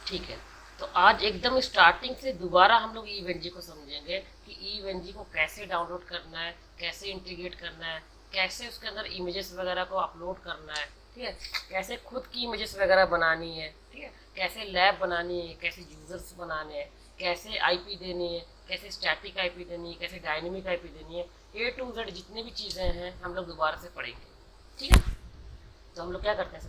ठीक है, तो आज एकदम स्टार्टिंग से दोबारा हम लोग ईवेंजी को समझेंगे कि ईवेंजी को कैसे डाउनलोड करना है, कैसे इंटीग्रेट करना है, कैसे उसके अंदर इमेजेस वगैरह को अपलोड करना है, ठीक है, कैसे खुद की इमेजेस वगैरह बनानी है, ठीक है, कैसे लैब बनानी है, कैसे यूजर्स बनाने हैं, कैसे आईपी देनी है, कैसे स्टैटिक आईपी देनी है, कैसे डायनेमिक आईपी देनी है, ए टू जेड जितनी भी चीज़ें हैं हम लोग दोबारा से पढ़ेंगे। ठीक है, तो हम लोग क्या करते हैं,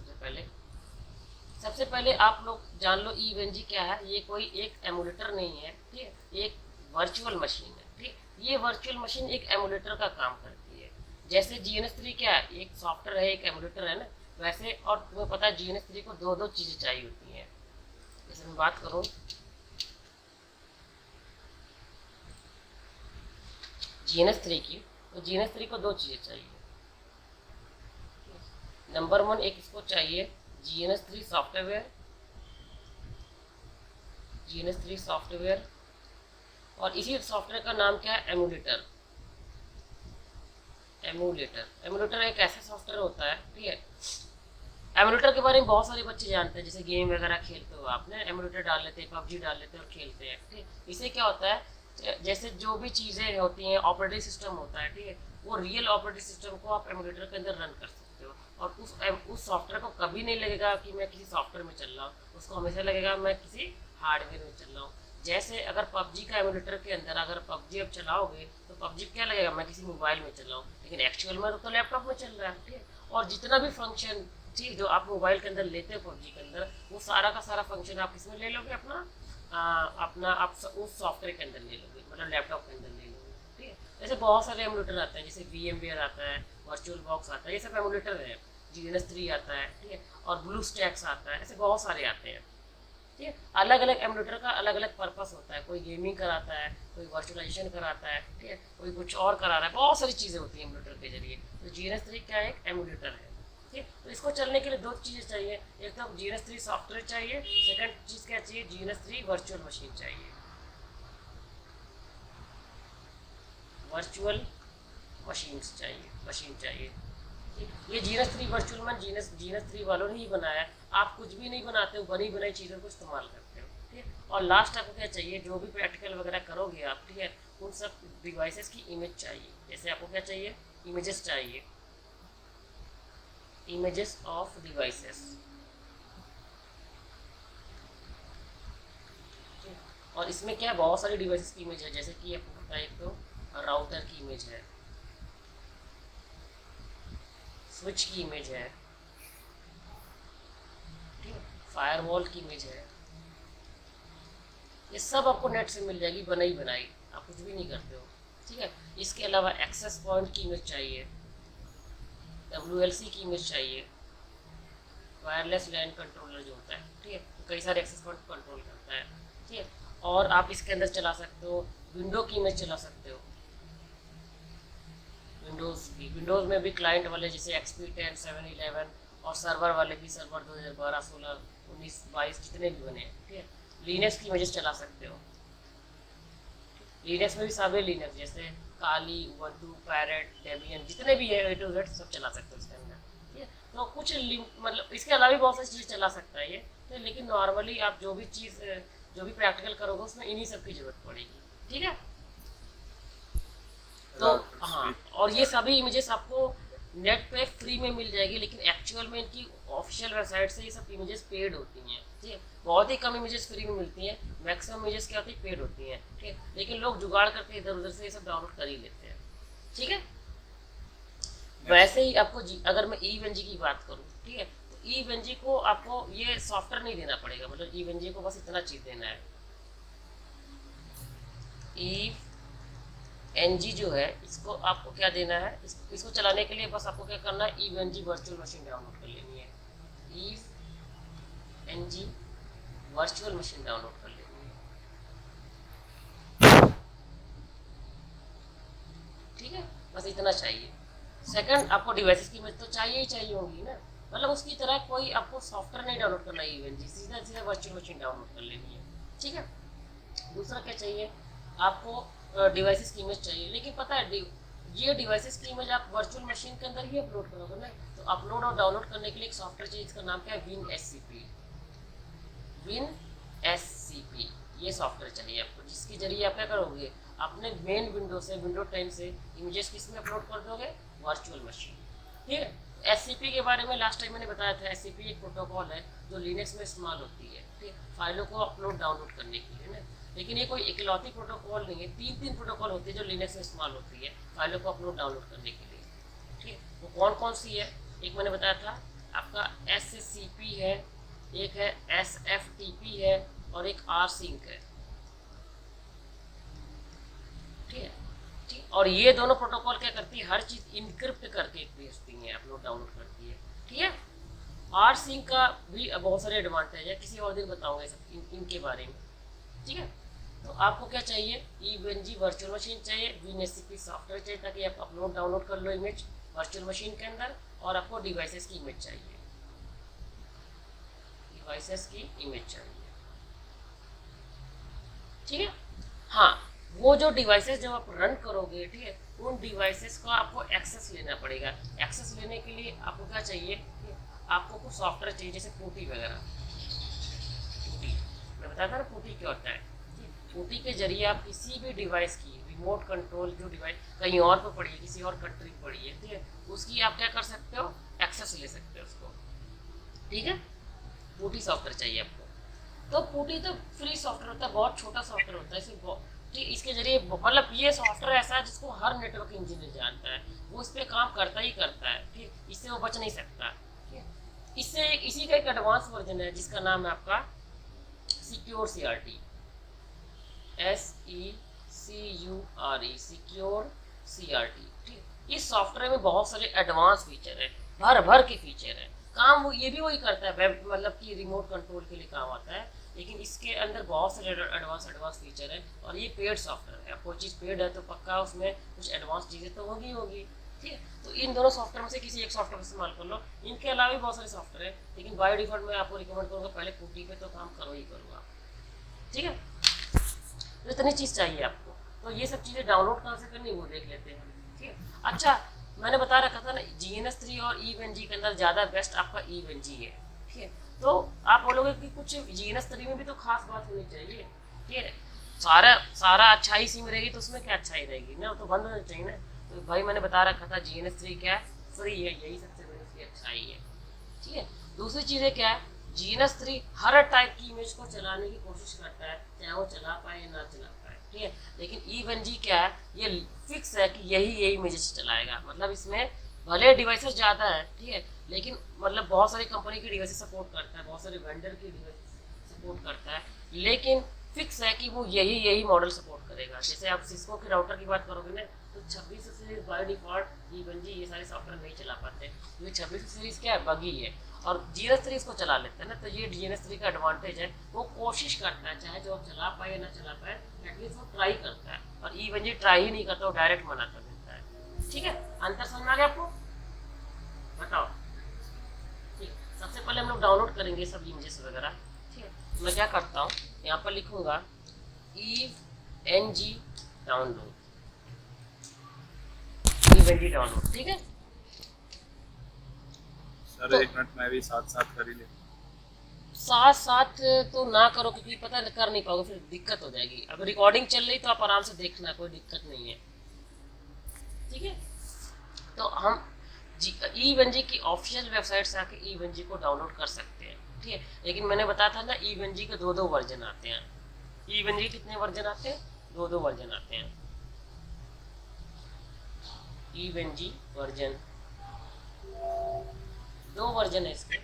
सबसे पहले आप लोग जान लो ईवेंजी क्या है। ये कोई एक एमुलेटर नहीं है, ठीक है, एक वर्चुअल मशीन है। ठीक, ये वर्चुअल मशीन एक एमुलेटर का काम करती है। जैसे GNS3 क्या है, एक सॉफ्टवेयर है, एक एमुलेटर है ना, वैसे। और तुम्हें पता है GNS3 को दो दो चीज़ें चाहिए होती हैं। जैसे मैं बात करूँ GNS3 की, तो GNS3 को दो चीज़ें चाहिए। नंबर वन, एक इसको चाहिए GNS3 सॉफ्टवेयर, GNS3 सॉफ्टवेयर। और इसी सॉफ्टवेयर का नाम क्या है, एमुलेटर। एमुलेटर एक ऐसा सॉफ्टवेयर होता है, ठीक है। एमुलेटर के बारे में बहुत सारे बच्चे जानते हैं, जैसे गेम वगैरह खेलते हो आपने एमुलेटर डाल लेते हैं, पबजी डाल लेते हैं और खेलते हैं। ठीक, इससे क्या होता है, जैसे जो भी चीज़ें होती हैं, ऑपरेटिंग सिस्टम होता है, ठीक है, वो रियल ऑपरेटिंग सिस्टम को आप एमुलेटर के अंदर रन कर सकते हो। और उस सॉफ्टवेयर को कभी नहीं लगेगा कि मैं किसी सॉफ्टवेयर में चल रहा हूँ, उसको हमेशा लगेगा मैं किसी हार्डवेयर में चल रहा हूँ। जैसे अगर पबजी का एमुलेटर के अंदर अगर पबजी अब चलाओगे तो पबजी क्या लगेगा, मैं किसी मोबाइल में चल रहा हूँ, लेकिन एक्चुअल में तो लैपटॉप में चल रहा है। ठीक है, और जितना भी फंक्शन चीज जो आप मोबाइल के अंदर लेते हो पबजी के अंदर, वो सारा का सारा फंक्शन आप किसमें ले लोगे, अपना आप उस सॉफ्टवेयर के अंदर ले लोगे, मतलब लैपटॉप के अंदर ले लोगे। ठीक है, ऐसे बहुत सारे एमुलेटर आते हैं, जैसे VMware आता है, वर्चुअल बॉक्स आता है, ये सब एमुलेटर है। GNS3 आता है, ठीक है, और ब्लू स्टैक्स आता है, ऐसे बहुत सारे आते हैं। ठीक है, अलग अलग एमुलेटर का अलग अलग पर्पस होता है, कोई गेमिंग कराता है, कोई वर्चुअलाइजेशन कराता है, ठीक है, कोई कुछ और करा रहा है, बहुत सारी चीज़ें होती हैं एमुलेटर के जरिए। तो GNS3 क्या एक एमुलेटर है। ठीक, तो इसको चलने के लिए दो चीज़ें चाहिए, एक तो GNS3 सॉफ्टवेयर चाहिए, सेकंड चीज़ क्या चाहिए, GNS3 वर्चुअल मशीन चाहिए। वर्चुअल मशीन चाहिए। ये GNS3 वर्चुअल में GNS3 वालों ने ही बनाया है। आप कुछ भी नहीं बनाते हो, बनी बनाई चीज़ों को इस्तेमाल करते हो। ठीक है, और लास्ट आपको क्या चाहिए, जो भी प्रैक्टिकल वगैरह करोगे आप, ठीक है, उन सब डिवाइसेस की इमेज चाहिए। जैसे आपको क्या चाहिए, इमेजेस चाहिए, इमेजेस ऑफ डिवाइसेस। और इसमें क्या है, बहुत सारी डिवाइसेस की इमेज है, जैसे कि आपको पता है, एक तो राउटर की इमेज है, स्विच की इमेज है, ठीक है, फायरवॉल की इमेज है। ये सब आपको नेट से मिल जाएगी, बनाई बनाई, आप कुछ भी नहीं करते हो। ठीक है, इसके अलावा एक्सेस पॉइंट की इमेज चाहिए, WLC की इमेज चाहिए, वायरलेस लैन कंट्रोलर जो होता है, ठीक है, तो कई सारे एक्सेस पॉइंट कंट्रोल करता है। ठीक है, और आप इसके अंदर चला सकते हो, विंडो की इमेज चला सकते हो, विंडोज़ में भी क्लाइंट वाले जैसे XP10, 7, 11, और सर्वर वाले भी, सर्वर 2012, 16, 19, 22 जितने भी बने हैं। ठीक है, लिनक्स की इमेजेस चला सकते हो। लिनक्स में भी सारे लिनक्स जैसे काली, उबंटू, पैरेट, डेबियन जितने भी है A to Z सब चला सकते हो इसके अंदर। ठीक है, तो कुछ मतलब इसके अलावा भी बहुत सारी चीज़ें चला सकता है ये। तो लेकिन नॉर्मली आप जो भी चीज़ जो भी प्रैक्टिकल करोगे उसमें इन्हीं सब की जरूरत पड़ेगी। ठीक है, तो हाँ, और ये सभी इमेजेस आपको नेट पे फ्री में मिल जाएगी, लेकिन एक्चुअल में इनकी ऑफिशियल वेबसाइट से ये सब इमेजेस पेड होती हैं। ठीक है, बहुत ही कम इमेजेस फ्री में मिलती हैं, मैक्सिमम इमेजेस क्या होती है, पेड होती हैं। ठीक है, लेकिन लोग जुगाड़ करके इधर उधर से ये सब डाउनलोड कर ही लेते हैं। ठीक है, वैसे ही आपको अगर मैं ईवेंजी की बात करूँ, ठीक है, तो ईवेंजी को आपको ये सॉफ्टवेयर नहीं देना पड़ेगा, मतलब ईवेंजी को बस इतना चीज़ देना है। ई NG जो है, इसको आपको क्या देना है, इसको चलाने के लिए बस आपको क्या करना है, EVNG वर्चुअल मशीन डाउनलोड कर लेनी है। EVNG वर्चुअल मशीन डाउनलोड कर लेनी है। ठीक है, बस इतना चाहिए। सेकंड, आपको डिवाइसेस की इमेज तो चाहिए ही चाहिए होगी ना, मतलब उसकी तरह कोई आपको सॉफ्टवेयर नहीं डाउनलोड करना है, EVNG सीधा सीधा वर्चुअल मशीन डाउनलोड कर लेनी है। ठीक है, दूसरा क्या चाहिए आपको, डिवाइसेस की इमेज चाहिए, लेकिन पता है ये डिवाइसेस की इमेज आप वर्चुअल मशीन के अंदर ही अपलोड करोगे ना, तो अपलोड और डाउनलोड करने के लिए एक सॉफ्टवेयर चाहिए, इसका नाम क्या है, विन SCP। विन SCP, ये सॉफ्टवेयर चाहिए आपको, जिसके जरिए आप क्या करोगे, अपने मेन विंडो से, विंडो 10 से इमेजेस किस में अपलोड कर दोगे, वर्चुअल मशीन। ठीक है। SCP के बारे में लास्ट टाइम मैंने बताया था, SCP एक प्रोटोकॉल है जो लिनक्स में इस्तेमाल होती है, ठीक है, फाइलों को अपलोड डाउनलोड करने के लिए ना। लेकिन ये कोई इकलौती प्रोटोकॉल नहीं है, तीन प्रोटोकॉल होती है जो लिनक्स में इस्तेमाल होती है फाइलों को अपलोड डाउनलोड करने के लिए। ठीक है, वो कौन कौन सी है, एक मैंने बताया था आपका SCP है, एक है SFTP है, और एक rsync है। ठीक है, ठीक। और ये दोनों प्रोटोकॉल क्या करती है, हर चीज इनक्रिप्ट करके भेजती है, अपलोड डाउनलोड करती है। ठीक है। rsync का भी बहुत सारे एडवांटेज है, किसी और दिन बताऊंगा सब इनके बारे में। ठीक है। तो आपको क्या चाहिए, EVNG वर्चुअल मशीन चाहिए, WinSCP सॉफ्टवेयर चाहिए ताकि आप अपलोड डाउनलोड कर लो इमेज वर्चुअल मशीन के अंदर, और आपको डिवाइसेस की इमेज चाहिए, डिवाइसेस की इमेज चाहिए। ठीक है। हाँ, वो जो डिवाइसेस जब आप रन करोगे, ठीक है, उन डिवाइसेस का आपको एक्सेस लेना पड़ेगा। एक्सेस लेने के लिए आपको क्या चाहिए, आपको कुछ सॉफ्टवेयर चाहिए, जैसे PuTTY वगैरह। PuTTY मैं बताया था ना, PuTTY क्या होता है। PuTTY के जरिए आप किसी भी डिवाइस की रिमोट कंट्रोल, जो डिवाइस कहीं और पर पड़ी है, किसी और कंट्री पर पड़ी है, ठीक है, उसकी आप क्या कर सकते हो, एक्सेस ले सकते हो उसको। ठीक है। PuTTY सॉफ्टवेयर चाहिए आपको। तो PuTTY तो फ्री सॉफ्टवेयर होता है, बहुत छोटा सॉफ्टवेयर होता है, ठीक, इसके जरिए मतलब ये सॉफ्टवेयर ऐसा है जिसको हर नेटवर्क इंजीनियर जानता है, वो इस पर काम करता ही करता है। ठीक, इससे वो बच नहीं सकता। ठीक, इससे इसी का एक एडवांस वर्जन है जिसका नाम है आपका secure CRT, SECURE, secure CRT। ठीक, इस सॉफ्टवेयर में बहुत सारे एडवांस फीचर है, भर भर के फीचर है। काम वो ये भी वही करता है, वेब मतलब कि रिमोट कंट्रोल के लिए काम आता है, लेकिन इसके अंदर बहुत सारे एडवांस फीचर है, और ये पेड सॉफ्टवेयर है। कोई चीज़ पेड है तो पक्का उसमें कुछ एडवांस चीज़ें तो होगी होगी। ठीक है, तो इन दोनों सॉफ्टवेयर में से किसी एक सॉफ्टवेयर इस्तेमाल कर लो। इनके अलावा भी बहुत सारे सॉफ्टवेयर है, लेकिन बाय डिफॉल्ट मैं आपको रिकमेंड करूँगा पहले PuTTY पे तो काम करो ही करो आप। ठीक है, तो इतनी चीज़ चाहिए आपको। तो ये सब चीज़ें डाउनलोड कहाँ से करनी वो देख लेते हैं। ठीक है। अच्छा, मैंने बता रखा था ना, GNS3 और EVNG के अंदर ज़्यादा बेस्ट आपका EVNG है। ठीक है, तो आप बोलोगे कि कुछ GNS3 में भी तो खास बात होनी चाहिए। ठीक है, सारा सारा अच्छाई सी में रहेगी तो उसमें क्या अच्छाई रहेगी ना, तो बंद होना चाहिए ना। तो भाई मैंने बता रखा था GNS3 क्या है, फ्री है, यही सबसे बड़ी उसकी अच्छाई है। ठीक है। दूसरी चीज़ें क्या है, GNS3 हर टाइप की इमेज को चलाने की कोशिश करता है, चाहे वो चला पाए या ना चला पाए। ठीक है, लेकिन EVNG क्या है, ये फिक्स है कि यही इमेजेस चलाएगा। मतलब इसमें भले डिवाइसेस ज़्यादा है, ठीक है, लेकिन मतलब बहुत सारी कंपनी की डिवाइसेस सपोर्ट करता है, बहुत सारे वेंडर की डिवाइस सपोर्ट करता है, लेकिन फिक्स है कि वो यही मॉडल सपोर्ट करेगा। जैसे आप सिस्को के राउटर की बात करोगे ना, तो 2600 सीरीज बाय डिफॉल्ट EVNG ये सारे सॉफ्टवेयर नहीं चला पाते, क्योंकि 2600 सीरीज क्या है, बगी है, और GNS3 इसको चला लेते हैं ना। तो ये GNS3 का एडवांटेज है, वो कोशिश करता है, चाहे जो आप चला पाए या ना चला पाए, एटलीस्ट वो ट्राई करता है। और EVNG ट्राई ही नहीं करता, वो डायरेक्ट मना कर देता है। ठीक है, अंतर समझ आ गया आपको, बताओ। ठीक, सबसे पहले हम लोग डाउनलोड करेंगे सब इमेजेस वगैरह। ठीक है, मैं क्या करता हूँ, यहाँ पर लिखूंगा EVNG डाउनलोड, EVNG डाउनलोड। ठीक है सर, तो 1 मिनट मैं भी साथ साथ कर ही ले। साथ साथ तो ना करो, क्योंकि पता कर नहीं पाओगे, फिर दिक्कत हो जाएगी। अब रिकॉर्डिंग चल रही तो आप आराम से देखना, कोई दिक्कत नहीं है। ठीक है, तो हम EVNG की ऑफिशियल वेबसाइट से आके EVNG को डाउनलोड कर सकते हैं। ठीक है, लेकिन मैंने बताया था ना, EVNG के दो वर्जन आते हैं। EVNG कितने वर्जन आते हैं, दो वर्जन आते हैं। EVNG वर्जन, दो वर्जन है इसके।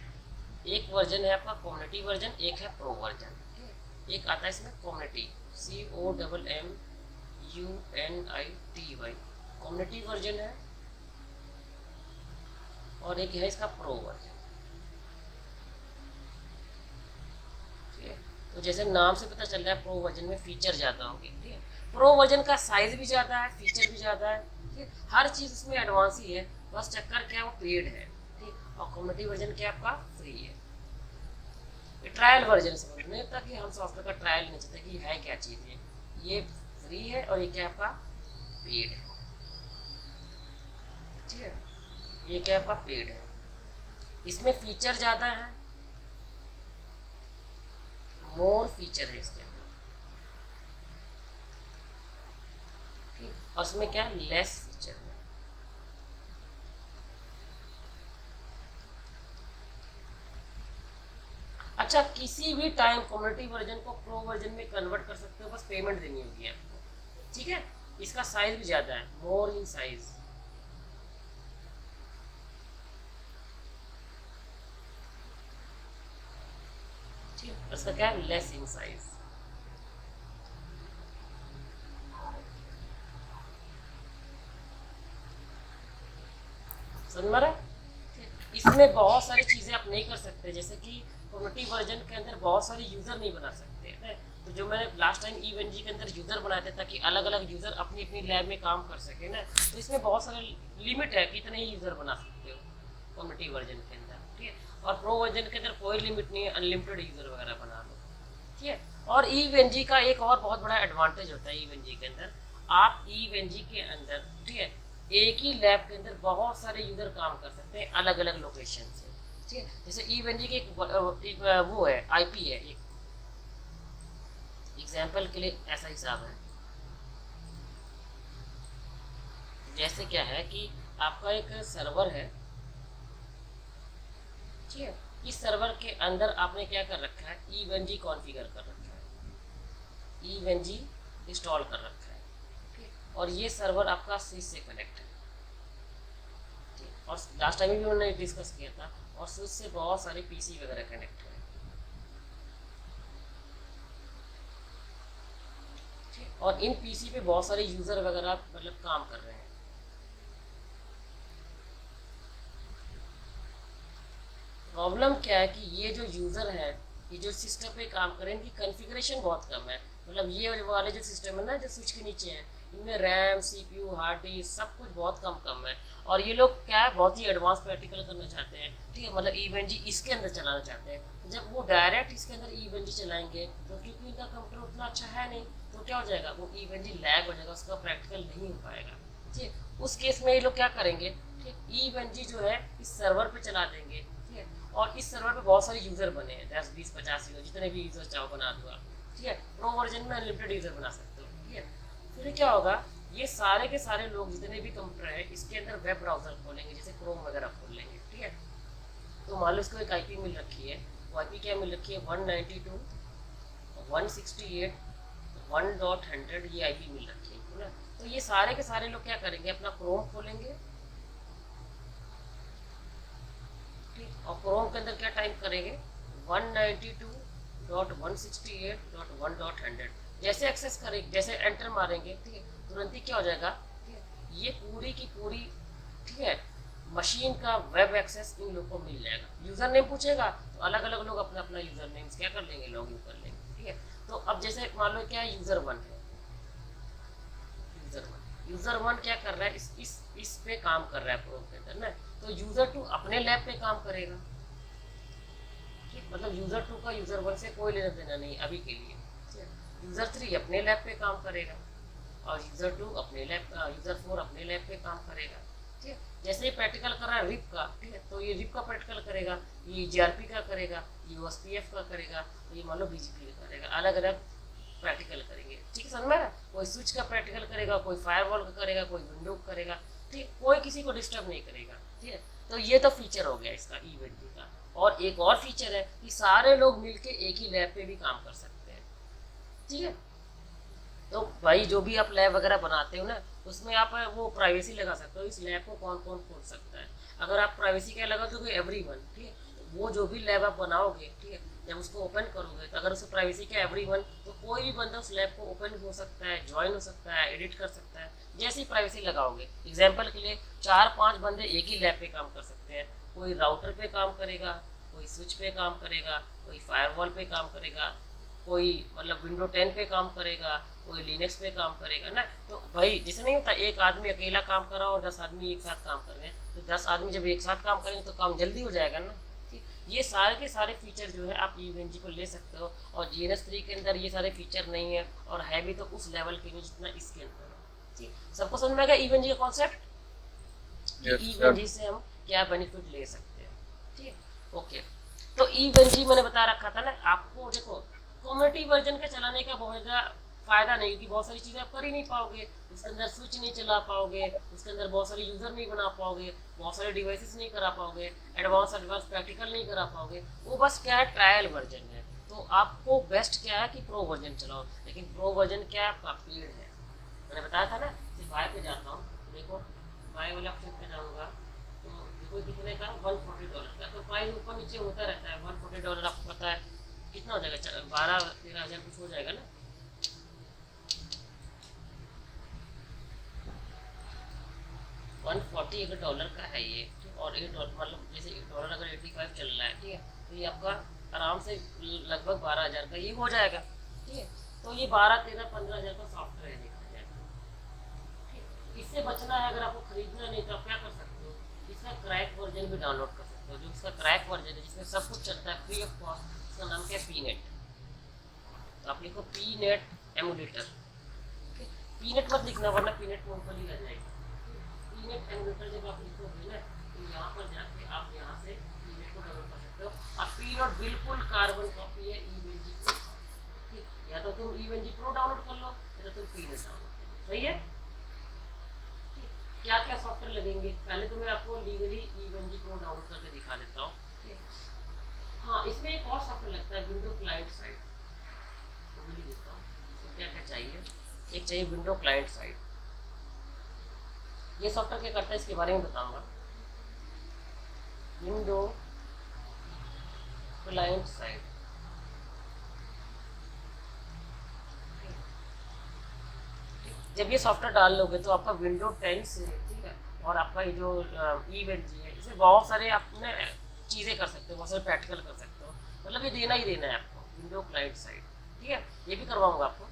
एक वर्जन है आपका कम्युनिटी वर्जन, एक है प्रो वर्जन। ठीक है, एक आता है इसमें कम्युनिटी, COMMUNITY, कम्युनिटी वर्जन है, और एक है इसका प्रो वर्जन। ठीक है, तो जैसे नाम से पता चल रहा है, प्रो वर्जन में फीचर ज़्यादा होंगे। ठीक है, प्रो वर्जन का साइज भी ज़्यादा है, फीचर भी ज़्यादा है। ठीक है, हर चीज़ इसमें एडवांस ही है, बस चक्कर क्या है, वो पेड है। ठीक, और कम्युनिटी वर्जन क्या आपका फ्री है। ट्रायल वर्जन समझने, ताकि हम सॉफ्टवेयर का ट्रायल नहीं चाहते कि है क्या चीज़ है। ये फ्री है और ये क्या आपका पेड है। ठीक है, ये क्या आपका पेड है, इसमें फीचर ज़्यादा है, मोर फीचर है इसके अंदर, ठीक। और उसमें क्या है, लेस फीचर है। अच्छा, किसी भी टाइम कम्युनिटी वर्जन को प्रो वर्जन में कन्वर्ट कर सकते हो, बस पेमेंट देनी होगी आपको, ठीक है। इसका साइज भी ज्यादा है, मोर इन साइज, ठीक है। इसका क्या है, लेस इन साइज। समझ में आ रहा है? इसमें बहुत सारी चीजें आप नहीं कर सकते, जैसे कि कम्युनिटी वर्जन के अंदर बहुत सारे यूजर नहीं बना सकते हैं। तो जो मैंने लास्ट टाइम ईवेंजी के अंदर यूजर बनाए थे ताकि अलग अलग यूजर अपनी अपनी लैब में काम कर सके ना, तो इसमें बहुत सारे लिमिट है कि इतने ही यूजर बना सकते हो कम्युनिटी वर्जन के अंदर, ठीक है। और प्रो वर्जन के अंदर कोई लिमिट नहीं है, अनलिमिटेड यूजर वगैरह बना लो, ठीक है। और ईवेंजी का एक और बहुत बड़ा एडवांटेज होता है ईवेंजी के अंदर, आप ईवेंजी के अंदर, ठीक है, एक ही लैब के अंदर बहुत सारे यूजर काम कर सकते हैं अलग अलग लोकेशन से, ठीक है। जैसे ईवेंजी के एक वो है, आईपी है एक, एग्जाम्पल के लिए ऐसा हिसाब है। जैसे क्या है कि आपका एक सर्वर है, ठीक है। इस सर्वर के अंदर आपने क्या कर रखा है, ईवेंजी कॉन्फ़िगर कर रखा है, ईवेंजी इंस्टॉल कर रखा है, ठीक है। और ये सर्वर आपका स्विच से कनेक्ट है, ठीक है। और लास्ट टाइम भी उन्होंने डिस्कस किया था, और स्विच से बहुत सारे पीसी वगैरह कनेक्ट है, ठीक है। और इन पीसी पे बहुत सारे यूजर वगैरह मतलब काम कर रहे हैं। प्रॉब्लम क्या है कि ये जो यूज़र है, ये जो सिस्टम पे काम करें, इनकी कॉन्फ़िगरेशन बहुत कम है। मतलब ये वाले जो सिस्टम है ना, जो स्विच के नीचे है, इनमें रैम, सीपीयू, हार्ड डिस्क सब कुछ बहुत कम कम है। और ये लोग क्या है, बहुत ही एडवांस प्रैक्टिकल करना चाहते हैं, ठीक है। मतलब ईवेंजी इसके अंदर चलाना चाहते हैं। जब वो डायरेक्ट इसके अंदर ईवेंजी चलाएंगे तो क्योंकि इनका कंप्यूटर उतना अच्छा है नहीं, तो क्या हो जाएगा, वो ईवेंजी लैग हो जाएगा, उसका प्रैक्टिकल नहीं हो पाएगा, ठीक है। उस केस में ये लोग क्या करेंगे, ठीक है, ईवेंजी जो है इस सर्वर पर चला देंगे, ठीक है। और इस सर्वर पे बहुत सारे यूजर बने हैं, 10 20 50 यूजर, जितने भी यूजर चाहो बना दो आप, ठीक है। प्रो वर्जन में अनलिमिटेड यूजर बना सकते हो, ठीक है। फिर क्या होगा, ये सारे के सारे लोग जितने भी कंप्यूटर है इसके अंदर वेब ब्राउजर खोलेंगे, जैसे क्रोम वगैरह खोल लेंगे, ठीक है। तो मान लो इसको एक आईपी मिल रखी है, वो आईपी क्या मिल रखी है, 192.168.1.100 ये आईपी मिल रखी है ना। तो ये सारे के सारे लोग क्या करेंगे, अपना क्रोम खोलेंगे, और क्रोम के अंदर क्या टाइप करेंगे, 192.168.1.100 जैसे एक्सेस करेंगे, जैसे एंटर मारेंगे, ठीक है, तुरंत ही क्या हो जाएगा, ठीक है, ये पूरी की पूरी, ठीक है, मशीन का वेब एक्सेस इन लोग को मिल जाएगा। यूजर नेम पूछेगा तो अलग अलग लोग अपना अपना यूजर नेम क्या कर लेंगे, लॉग इन कर लेंगे, ठीक है। तो अब जैसे मान लो क्या है, यूजर वन है, यूजर वन क्या कर रहा है, इस पे काम कर रहा है प्रोम के अंदर ना, तो यूजर टू अपने लैब पे काम करेगा, ठीक। मतलब यूजर टू का यूजर वन से कोई लेना देना नहीं अभी के लिए, ठीक है। यूजर थ्री अपने लैब पे काम करेगा, और यूजर टू अपने लैब, यूजर फोर अपने लैब पे काम करेगा, ठीक है। जैसे ही प्रैक्टिकल कर रहा है रिप का, ठीक है, तो ये रिप का प्रैक्टिकल करेगा, ये जीआरपी का करेगा, ये ओएसपीएफ का करेगा, ये मान लो बीजीपी का करेगा, अलग अलग प्रैक्टिकल करेंगे, ठीक है। समझ में आ रहा है? कोई स्विच का प्रैक्टिकल करेगा, कोई फायरवॉल का करेगा, कोई विंडो का करेगा, ठीक। कोई किसी को डिस्टर्ब नहीं करेगा, ठीक है। तो ये तो फीचर हो गया इसका ईवेंटी का। और एक और फीचर है कि सारे लोग मिलके एक ही लैब पे भी काम कर सकते हैं, ठीक है। तो भाई जो भी आप लैब वगैरह बनाते हो ना, उसमें आप वो प्राइवेसी लगा सकते हो, इस लैब को कौन कौन खोल सकता है। अगर आप प्राइवेसी क्या लगा दोगे, एवरीवन, ठीक है, वो जो भी लैब आप बनाओगे, ठीक है, जब उसको ओपन करोगे तो अगर उसको प्राइवेसी क्या एवरीवन, तो कोई भी बंदा उस लैब को ओपन हो सकता है, ज्वाइन हो सकता है, एडिट कर सकता है, जैसे ही प्राइवेसी लगाओगे। एग्जाम्पल के लिए 4 5 बंदे एक ही लैब पे काम कर सकते हैं, कोई राउटर पे काम करेगा, कोई स्विच पे काम करेगा, कोई फायरवॉल पे काम करेगा, कोई मतलब विंडो 10 पे काम करेगा, कोई लिनक्स पे काम करेगा ना। तो भाई जैसे नहीं होता, एक आदमी अकेला काम कर रहा हो और 10 आदमी एक साथ काम कर रहे हैं, तो 10 आदमी जब एक साथ काम करेंगे तो काम जल्दी हो जाएगा ना, ठीक। ये सारे के सारे फीचर जो है आप ईवेंजी को ले सकते हो, और GNS3 के अंदर ये सारे फीचर नहीं है, और है भी तो उस लेवल के नहीं जितना इसके अंदर है, ठीक। सबको समझ में आ गया ईवेंजी का कॉन्सेप्ट, ईवेंजी से हम क्या बेनिफिट ले सकते हैं, ठीक। ओके, तो ईवेंजी मैंने बता रखा था ना आपको। देखो कम्युनिटी वर्जन का चलाने का बहुत ज़्यादा फायदा नहीं, क्योंकि बहुत सारी चीज़ें आप कर ही नहीं पाओगे, उसके अंदर स्विच नहीं चला पाओगे, उसके अंदर बहुत सारे यूज़र नहीं बना पाओगे, बहुत सारे डिवाइसेस नहीं करा पाओगे, एडवांस प्रैक्टिकल नहीं करा पाओगे। वो बस क्या है, ट्रायल वर्जन है। तो आपको बेस्ट क्या है कि प्रो वर्जन चलाओ, लेकिन प्रो वर्जन क्या है, आपका पेड है। मैंने बताया था ना, सिर्फ बाय पे जाता हूँ, देखो बाय वाले ऑप्शन पे जाऊँगा तो देखो कितने का, $140 का। तो प्राइस ऊपर नीचे होता रहता है। $140 आपको पता है कितना हो जाएगा, 12-13 हज़ार कुछ हो जाएगा ना। 140 अगर डॉलर का है ये, ठीक, और $8 मतलब जैसे डॉलर अगर 85 चल रहा है, ठीक है, तो ये आपका आराम से लगभग 12 हज़ार का ये हो जाएगा। ठीक है, तो ये 12-13-15 हज़ार का सॉफ्टवेयर है देखा जाए तो। ठीक, इससे बचना है, अगर आपको खरीदना नहीं तो आप क्या कर सकते हो, इसका क्रैक वर्जन भी डाउनलोड कर सकते हो। जो इसका क्रैक वर्जन है जिसमें सब कुछ चलता है फ्री ऑफ कॉस्ट, इसका नाम क्या है, पीनेट। तो आप लिखो पीनेट एमुलेटर। पीनेट मत लिखना वरना पीनेट मूंगफली रह जाएगी। पीनेट एमुलेटर जब आप लिखोगे ना, तो यहाँ पर जाके आप यहाँ से पीनेट को डाउनलोड कर सकते हो। और पीनेट बिल्कुल कार्बन कॉपी है ईवेंजी प्रो। ठीक, या तो तुम ईवेंजी प्रो डाउनलोड कर लो या तो तुम पीनेट डाउनलोड कर लो। सही है। क्या क्या सॉफ्टवेयर लगेंगे, पहले तो मैं आपको लीगली ईवेंजी प्रो डाउनलोड करके दिखा देता हूँ। हाँ, इसमें एक और सॉफ्टवेयर लगता है, विंडो क्लाइंट साइड। वो भी देता हूँ तो क्या क्या चाहिए। एक चाहिए विंडो क्लाइंट साइड। ये सॉफ्टवेयर क्या करता है इसके बारे में बताऊंगा। विंडो क्लाइंट साइड, जब ये सॉफ्टवेयर डाल लोगे तो आपका विंडो 10 से, ठीक है, और आपका ये जो ईवेंजी है, इसमें बहुत सारे आपने चीज़ें कर सकते हो, बहुत सारे प्रैक्टिकल कर सकते हो। मतलब ये देना ही देना है आपको, विंडो क्लाइंट साइड। ठीक है, ये भी करवाऊंगा आपको।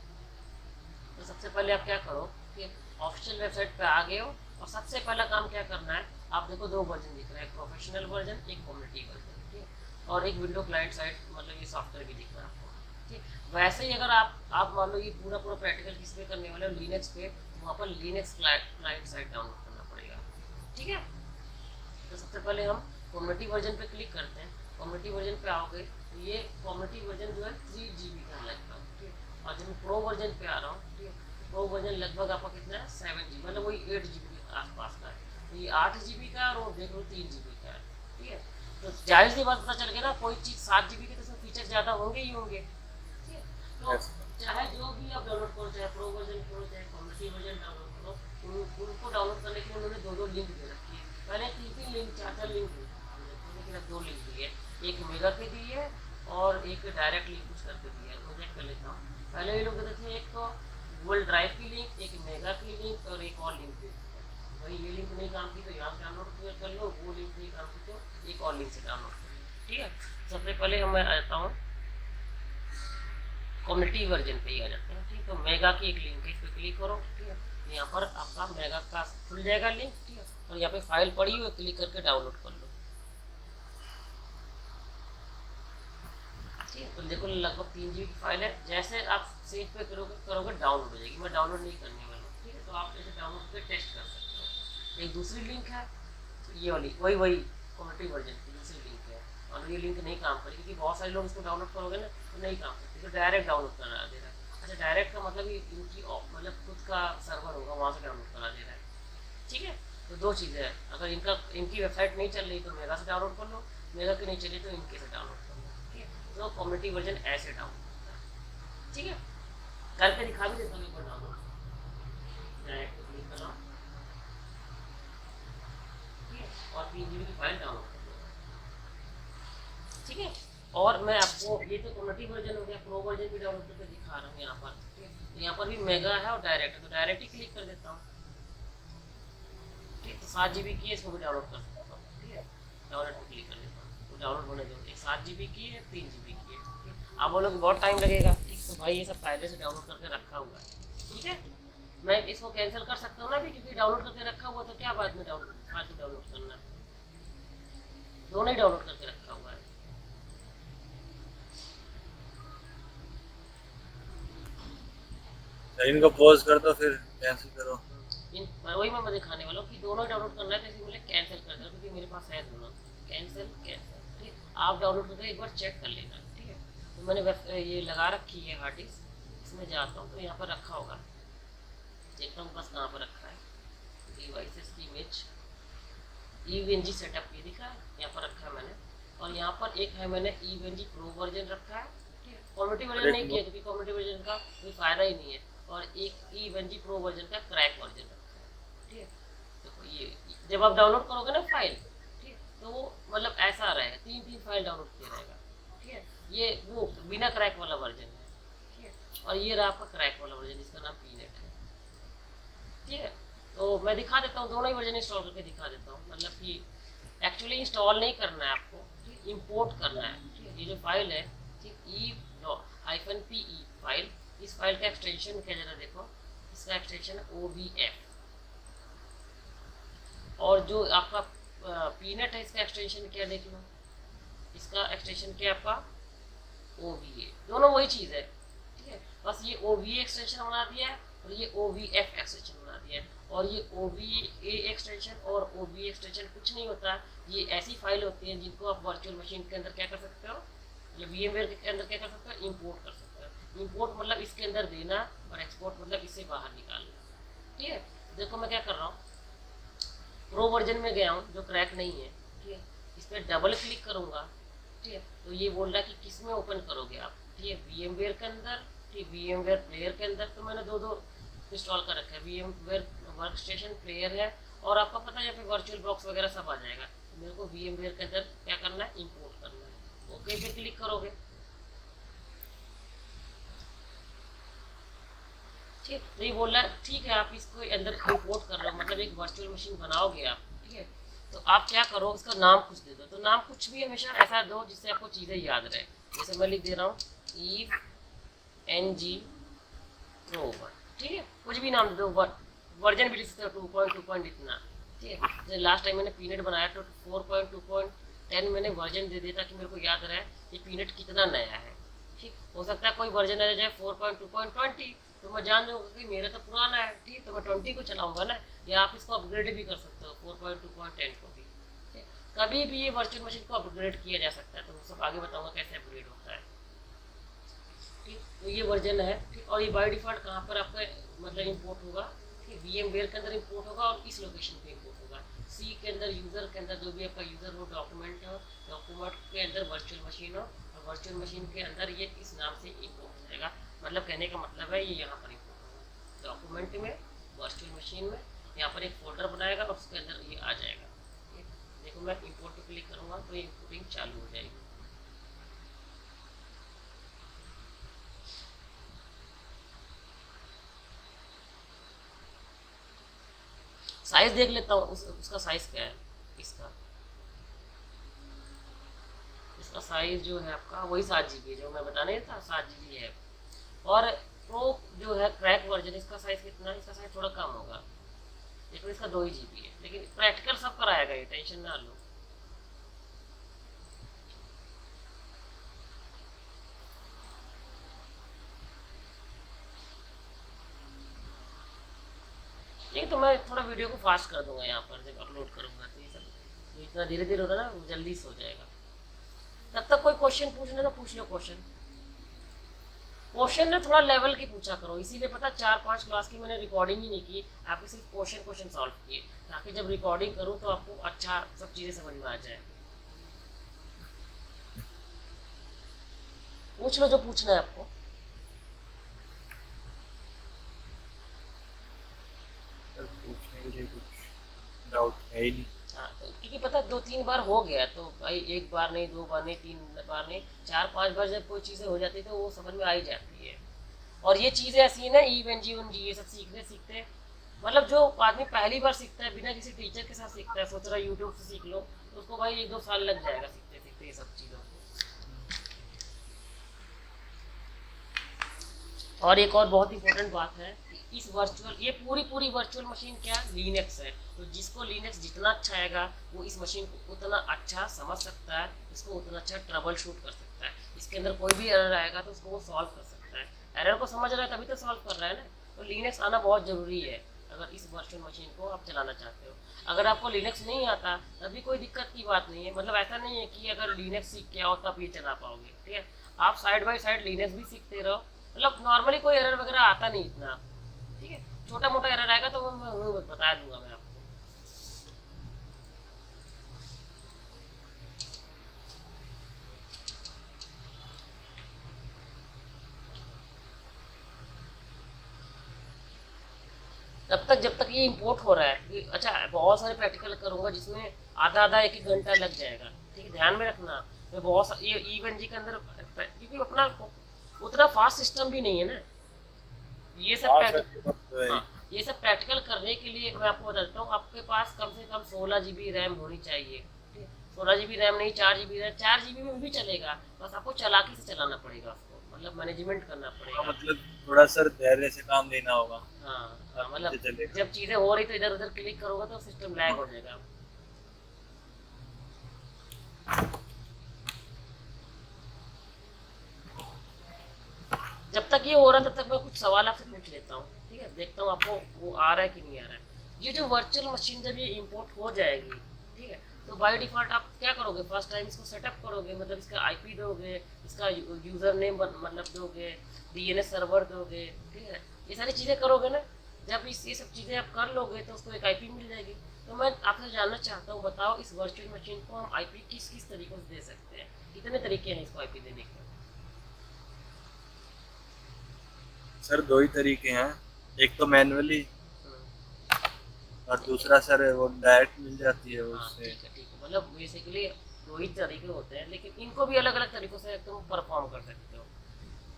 तो सबसे पहले आप क्या करो कि ऑफिशियल वेबसाइट पे आ गए हो, और सबसे पहला काम क्या करना है, आप देखो 2 वर्जन दिख रहा है, एक प्रोफेशनल वर्जन, एक कम्युनिटी वर्जन। ठीक है, और एक विंडो क्लाइंट साइड, मतलब ये सॉफ्टवेयर भी दिख रहा है आपको। ठीक, वैसे ही अगर आप मान लो ये पूरा पूरा प्रैक्टिकल किस पे करने वाले हो, लिनक्स पे, तो वहाँ पर लिनक्स क्लाइंट साइड डाउनलोड करना पड़ेगा। ठीक है, तो सबसे पहले हम कम्युनिटी वर्जन पे क्लिक करते हैं। कम्युनिटी वर्जन पे आओगे तो ये कम्युनिटी वर्जन जो है 3 GB का लगभग। ठीक है, और जब मैं प्रो वर्जन पे आ रहा हूँ, ठीक है, प्रो वर्जन लगभग आपका कितना है, 7 GB, मतलब वही 8 GB के आसपास का है। तो ये 8 GB का है, और देख लो 3 GB का है। ठीक है, तो जाहिर सी बात पता चल गया ना, कोई चीज़ 7 GB की तो उसमें फीचर ज़्यादा होंगे ही होंगे। ठीक है, तो चाहे जो भी आप डाउनलोड करो, चाहे प्रो वर्जन करो चाहे कम्युनिटी वर्जन डाउनलोड करो, उनको डाउनलोड करने के लिए उन्होंने 2-2 लिंक दे रखी है। पहले 3-3 लिंक, 4-4 लिंक दी, लेकिन अब 2 लिंक दी है। एक मेगा की दी है और एक डायरेक्ट लिंक कुछ करके दी है। मैं चेक कर लेता हूँ। पहले ये लोग देते थे एक तो गूगल ड्राइव की लिंक, एक मेगा की लिंक, और एक और लिंक देते थे। भाई ये लिंक नहीं काम की तो यहाँ से डाउनलोड कर लो, वो लिंक नहीं काम की तो एक और लिंक से डाउनलोड कर लो। ठीक है, सबसे पहले मैं आ जाता हूँ कम्युनिटी वर्जन पे ही आ जाते हैं। ठीक, तो मेगा की एक लिंक है, इस पर क्लिक करो। ठीक है, यहाँ पर आपका मेगा का खुल जाएगा लिंक। ठीक है, और यहाँ पे फाइल पड़ी हुई है, क्लिक करके डाउनलोड कर लो। ठीक है, तो देखो लगभग 3 GB की फाइल है। जैसे आप सेव पे करोगे डाउनलोड हो जाएगी। मैं डाउनलोड नहीं करने वाला हूँ। ठीक है, तो आप ऐसे डाउनलोड पे टेस्ट कर सकते हो। एक दूसरी लिंक है, तो ये वाली वही कम्युनिटी वर्जन की दूसरी लिंक है, और ये लिंक नहीं काम करेगी क्योंकि बहुत सारे लोग इसको डाउनलोड करोगे ना तो नहीं काम करती, तो डायरेक्ट डाउनलोड करा दे रहा है। अच्छा, डायरेक्ट का मतलब ये इनकी मतलब खुद का सर्वर होगा, वहाँ से डाउनलोड करा दे रहा है। ठीक है, तो 2 चीज़ें हैं। अगर इनकी वेबसाइट नहीं चल रही तो मेगा से डाउनलोड कर लो, मेगा की नहीं चली तो इनके से डाउनलोड कर लो। ठीक है, तो कम्युनिटी वर्जन ऐसे डाउनलोड होता है। ठीक है, करके दिखा भी देता हूँ एक बार डाउनलोड। डायरेक्ट क्लिक कर लो, ठीक है, और 3 GB की फाइल डाउनलोड कर लो। ठीक है, और मैं आपको ये तो कम्युनिटी वर्जन हो गया, प्रो वर्जन भी डाउनलोड करके दिखा रहा हूँ यहाँ पर। ठीक है, तो यहाँ पर भी मेगा है और डायरेक्ट है, तो डायरेक्ट ही क्लिक कर देता हूँ। ठीक है, तो 7 GB की है, इसको भी डाउनलोड कर सकता हूँ। ठीक है, डाउनलोड पर क्लिक कर देता हूँ, तो डाउनलोड होने दो। एक 7 GB की है, 3 GB की है। ठीक है, आप बोलोगे बहुत टाइम लगेगा। ठीक, तो भाई ये सब पहले से डाउनलोड करके रखा हुआ है। ठीक है, मैं इसको कैंसिल कर सकता हूँ ना भी, क्योंकि डाउनलोड करके रखा हुआ, तो क्या बाद में डाउनलोड करना, दोनों ही डाउनलोड करके रखा हुआ है। इनको पॉज कर दो फिर कैंसिल करो। वही मैं दिखाने वाला हूँ कि दोनों डाउनलोड करना है, तो इसी बोले कैंसिल कर देना, क्योंकि मेरे पास है दोनों। Cancel cancel. ठीक है, आप डाउनलोड करके एक बार चेक कर लेना। ठीक है, तो तो मैंने ये लगा रखी है हार्ड डिस्क, इसमें जाता हूँ तो यहाँ पर रखा होगा, देखता हूँ बस कहाँ पर रखा है, डिवाइसेस की इमेज EVNG सेटअप ये दिखा है, यहाँ पर रखा है मैंने। और यहाँ पर एक है मैंने EVNG प्रो वर्जन रखा है, ठीक है, कम्युनिटी वर्जन नहीं किया क्योंकि कम्युनिटी वर्जन का कोई फायदा ही नहीं है। और एक EVNG प्रो वर्जन का क्रैक वर्जन रखा है, ठीक है। तो ये जब आप डाउनलोड करोगे ना फाइल, ठीक है, तो वो मतलब ऐसा रहेगा, 3 फाइल डाउनलोड किया रहेगा, ठीक है। ये वो बिना क्रैक वाला वर्जन है, ठीक है। और ये रहा आपका क्रैक वाला वर्जन, जिसका नाम पीनेट है, ठीक है। तो मैं दिखा देता हूँ, दोनों ही वर्जन इंस्टॉल करके दिखा देता हूँ। मतलब कि एक्चुअली इंस्टॉल नहीं करना है आपको, ठीक, इंपोर्ट करना है, ठीक है। ये जो फाइल है, ठीक, -pe फाइल, इस फाइल का एक्सटेंशन क्या जरा देखो, इसका एक्सटेंशन है OBF। और जो आपका पीनेट है, इसका एक्सटेंशन क्या देख लो, इसका एक्सटेंशन क्या है आपका OVA, दोनों वही चीज़ है, ठीक है। बस ये OVA एक्सटेंशन बना दिया है और ये OVF एक्सटेंशन बना दिया है। और ये OVA एक्सटेंशन और OVA एक्सटेंशन कुछ नहीं होता, ये ऐसी फाइल होती है जिनको आप वर्चुअल मशीन के अंदर क्या कर सकते हो, ये VMware के अंदर क्या कर सकते हो, इंपोर्ट कर सकते हो। इंपोर्ट मतलब इसके अंदर देना और एक्सपोर्ट मतलब इससे बाहर निकालना, ठीक है। देखो मैं क्या कर रहा हूँ, प्रो वर्जन में गया हूँ जो क्रैक नहीं है, ठीक है। इस पर डबल क्लिक करूँगा, ठीक है, तो ये बोल रहा है कि किस में ओपन करोगे आप, ठीक है, VMware के अंदर, ठीक, VMware प्लेयर के अंदर। तो मैंने दो इंस्टॉल कर रखा है, VMware वर्कस्टेशन प्लेयर है, और आपको पता है यहाँ पे वर्चुअल बॉक्स वगैरह सब आ जाएगा। तो मेरे को VMware के अंदर क्या करना है, इंपोर्ट करना है। ओके पे क्लिक करोगे, ठीक, तो ये बोल रहा है ठीक है, आप इसको अंदर इंपोर्ट कर रहे हो, मतलब एक वर्चुअल मशीन बनाओगे आप, ठीक है। तो आप क्या करो, इसका नाम कुछ दे दो। तो नाम कुछ भी हमेशा ऐसा दो जिससे आपको चीज़ें याद रहे। जैसे मैं लिख दे रहा हूँ EVNG Pro 1, ठीक है, कुछ भी नाम दे दो, वर्जन भी लिख सकते हो 2.2 इतना, ठीक है। जैसे लास्ट टाइम मैंने पीनेट बनाया तो 4.2.10 मैंने वर्जन दे दिया ताकि मेरे को याद रहे ये पीनेट कितना नया है, ठीक। हो सकता है कोई वर्जन आ जाए 4.2.20, तो मैं जान जाऊँगा कि मेरा तो पुराना है, ठीक, तो मैं 20 को चलाऊंगा ना। या आप इसको अपग्रेड भी कर सकते हो 4.2.10 को भी, ठीक। कभी भी ये वर्चुअल मशीन को अपग्रेड किया जा सकता है, तो मैं सब आगे बताऊंगा कैसे अपग्रेड होता है, ठीक। तो ये वर्जन है, ठीक। और ये बाय डिफॉल्ट कहाँ पर आपका मतलब इंपोर्ट होगा, ठीक, VMware के अंदर इंपोर्ट होगा और इस लोकेशन पे इंपोर्ट होगा। सी के अंदर, यूज़र के अंदर, जो भी आपका यूज़र हो, डॉक्यूमेंट हो, डॉक्यूमेंट के अंदर वर्चुअल मशीन हो, और वर्चुअल मशीन के अंदर ये इस नाम से इंपोर्ट हो जाएगा। मतलब कहने का मतलब है ये यहाँ पर इंपोर्ट होगा, डॉक्यूमेंट में, वर्चुअल मशीन में, यहाँ पर एक फोल्डर बनाएगा और उसके अंदर ये आ जाएगा। देखो मैं इंपोर्ट पे क्लिक करूँगा तो ये इंपोर्टिंग चालू हो जाएगी। साइज देख लेता हूँ, उसका साइज क्या है, इसका साइज जो है आपका वही 7 GB जो मैं बताने था, 7 GB है। और प्रो जो है क्रैक वर्जन, इसका साइज कितना है, इसका साइज थोड़ा कम होगा, लेकिन इसका 2 GB है। लेकिन प्रैक्टिकल सब कराएगा ये, टेंशन ना लो। नहीं तो मैं थोड़ा वीडियो को फास्ट कर दूंगा यहाँ पर जब अपलोड करूंगा, तो ये सब तो इतना धीरे धीरे होगा ना, वो जल्दी से हो जाएगा। तब तक कोई क्वेश्चन पूछना तो पूछ लो। क्वेश्चन ना थोड़ा लेवल की पूछा करो, इसीलिए पता 4-5 क्लास की मैंने रिकॉर्डिंग ही नहीं की, आपके सिर्फ क्वेश्चन सॉल्व किए, ताकि जब रिकॉर्डिंग करूँ तो आपको अच्छा सब चीज़ें समझ में आ जाए। पूछ लो जो पूछना है आपको। पूछने के लिए कुछ डाउट है ही नहीं। हाँ, तो क्योंकि पता 2-3 बार हो गया तो भाई, 1 बार नहीं, 2 बार नहीं, 3 बार नहीं, 4-5 बार जब कोई चीज़ें हो जाती है तो वो समझ में आ ही जाती है। और ये चीज़ें ऐसी है ना, EVNG ये सब सीखते मतलब जो आदमी पहली बार सीखता है, बिना किसी टीचर के साथ सीखता है, सोच रहा है यूट्यूब से सीख लो, तो उसको भाई 1-2 साल लग जाएगा सीखते सीखते ये सब चीज़ों को। और एक और बहुत इंपॉर्टेंट बात है, इस वर्चुअल, ये पूरी वर्चुअल मशीन क्या लिनक्स है, तो जिसको लिनक्स जितना अच्छा आएगा वो इस मशीन को उतना अच्छा समझ सकता है, इसको उतना अच्छा ट्रबल शूट कर सकता है। इसके अंदर कोई भी एरर आएगा तो उसको वो सॉल्व कर सकता है। एरर को समझ रहा है तभी तो सॉल्व कर रहा है ना। तो लिनक्स आना बहुत ज़रूरी है अगर इस वर्चुअल मशीन को आप चलाना चाहते हो। अगर आपको लिनक्स नहीं आता तभी कोई दिक्कत की बात नहीं है, मतलब ऐसा नहीं है कि अगर लिनक्स सीख के आओ तब ये चला पाओगे, ठीक है। आप साइड बाय साइड लिनक्स भी सीखते रहो, मतलब नॉर्मली कोई एरर वगैरह आता नहीं इतना, ठीक है। छोटा मोटा एरर आएगा तो मैं बता दूंगा मैं आपको। जब तक ये इंपोर्ट हो रहा है अच्छा बहुत सारे प्रैक्टिकल करूंगा जिसमें आधा आधा एक एक घंटा लग जाएगा, ठीक है, ध्यान में रखना। मैं ये इवन जी के अंदर क्योंकि अपना उतना फास्ट सिस्टम भी नहीं है ना, ये सब हाँ सर, प्रैक्टिकल, ये बात तो है ही। हाँ, ये सब प्रैक्टिकल करने के लिए मैं आपको बताता हूँ, आपके पास कम से कम 16 GB रैम होनी चाहिए, ठीक है। 16 GB रैम नहीं, 4 GB रैम, 4 GB में भी चलेगा, बस आपको चालाकी से चलाना पड़ेगा उसको, मतलब मैनेजमेंट करना हाँ, पड़ेगा। मतलब थोड़ा सर धैर्य से काम लेना होगा, हाँ हाँ, तब मतलब चीजें चलेगा। जब चीजें हो रही तो इधर उधर क्लिक करोगे तो सिस्टम लैग हो जाएगा। जब तक ये हो रहा है तब तक मैं कुछ सवाल आपसे पूछ लेता हूँ, ठीक है, देखता हूँ आपको वो आ रहा है कि नहीं आ रहा है। ये जो वर्चुअल मशीन जब ये इंपोर्ट हो जाएगी, ठीक है, तो बाय डिफॉल्ट आप क्या करोगे, फर्स्ट टाइम इसको सेटअप करोगे, मतलब इसका आईपी दोगे, इसका यूजर नेम मतलब दोगे, डीएनएस सर्वर दोगे, ठीक है, ये सारी चीज़ें करोगे ना। जब ये सब चीज़ें आप कर लोगे तो उसको एक आईपी मिल जाएगी। तो मैं आपसे जानना चाहता हूँ, बताओ इस वर्चुअल मशीन को हम आईपी किस किस तरीकों से दे सकते हैं, कितने तरीके हैं इसको आईपी देने के? सर दो ही तरीके हैं, एक तो मैनुअली हम्म, और दूसरा सर वो डायरेक्ट मिल जाती है हाँ उससे। ठीक है ठीक है, मतलब बेसिकली दो ही तरीके होते हैं, लेकिन इनको भी अलग अलग तरीकों से तुम परफॉर्म कर सकते हो,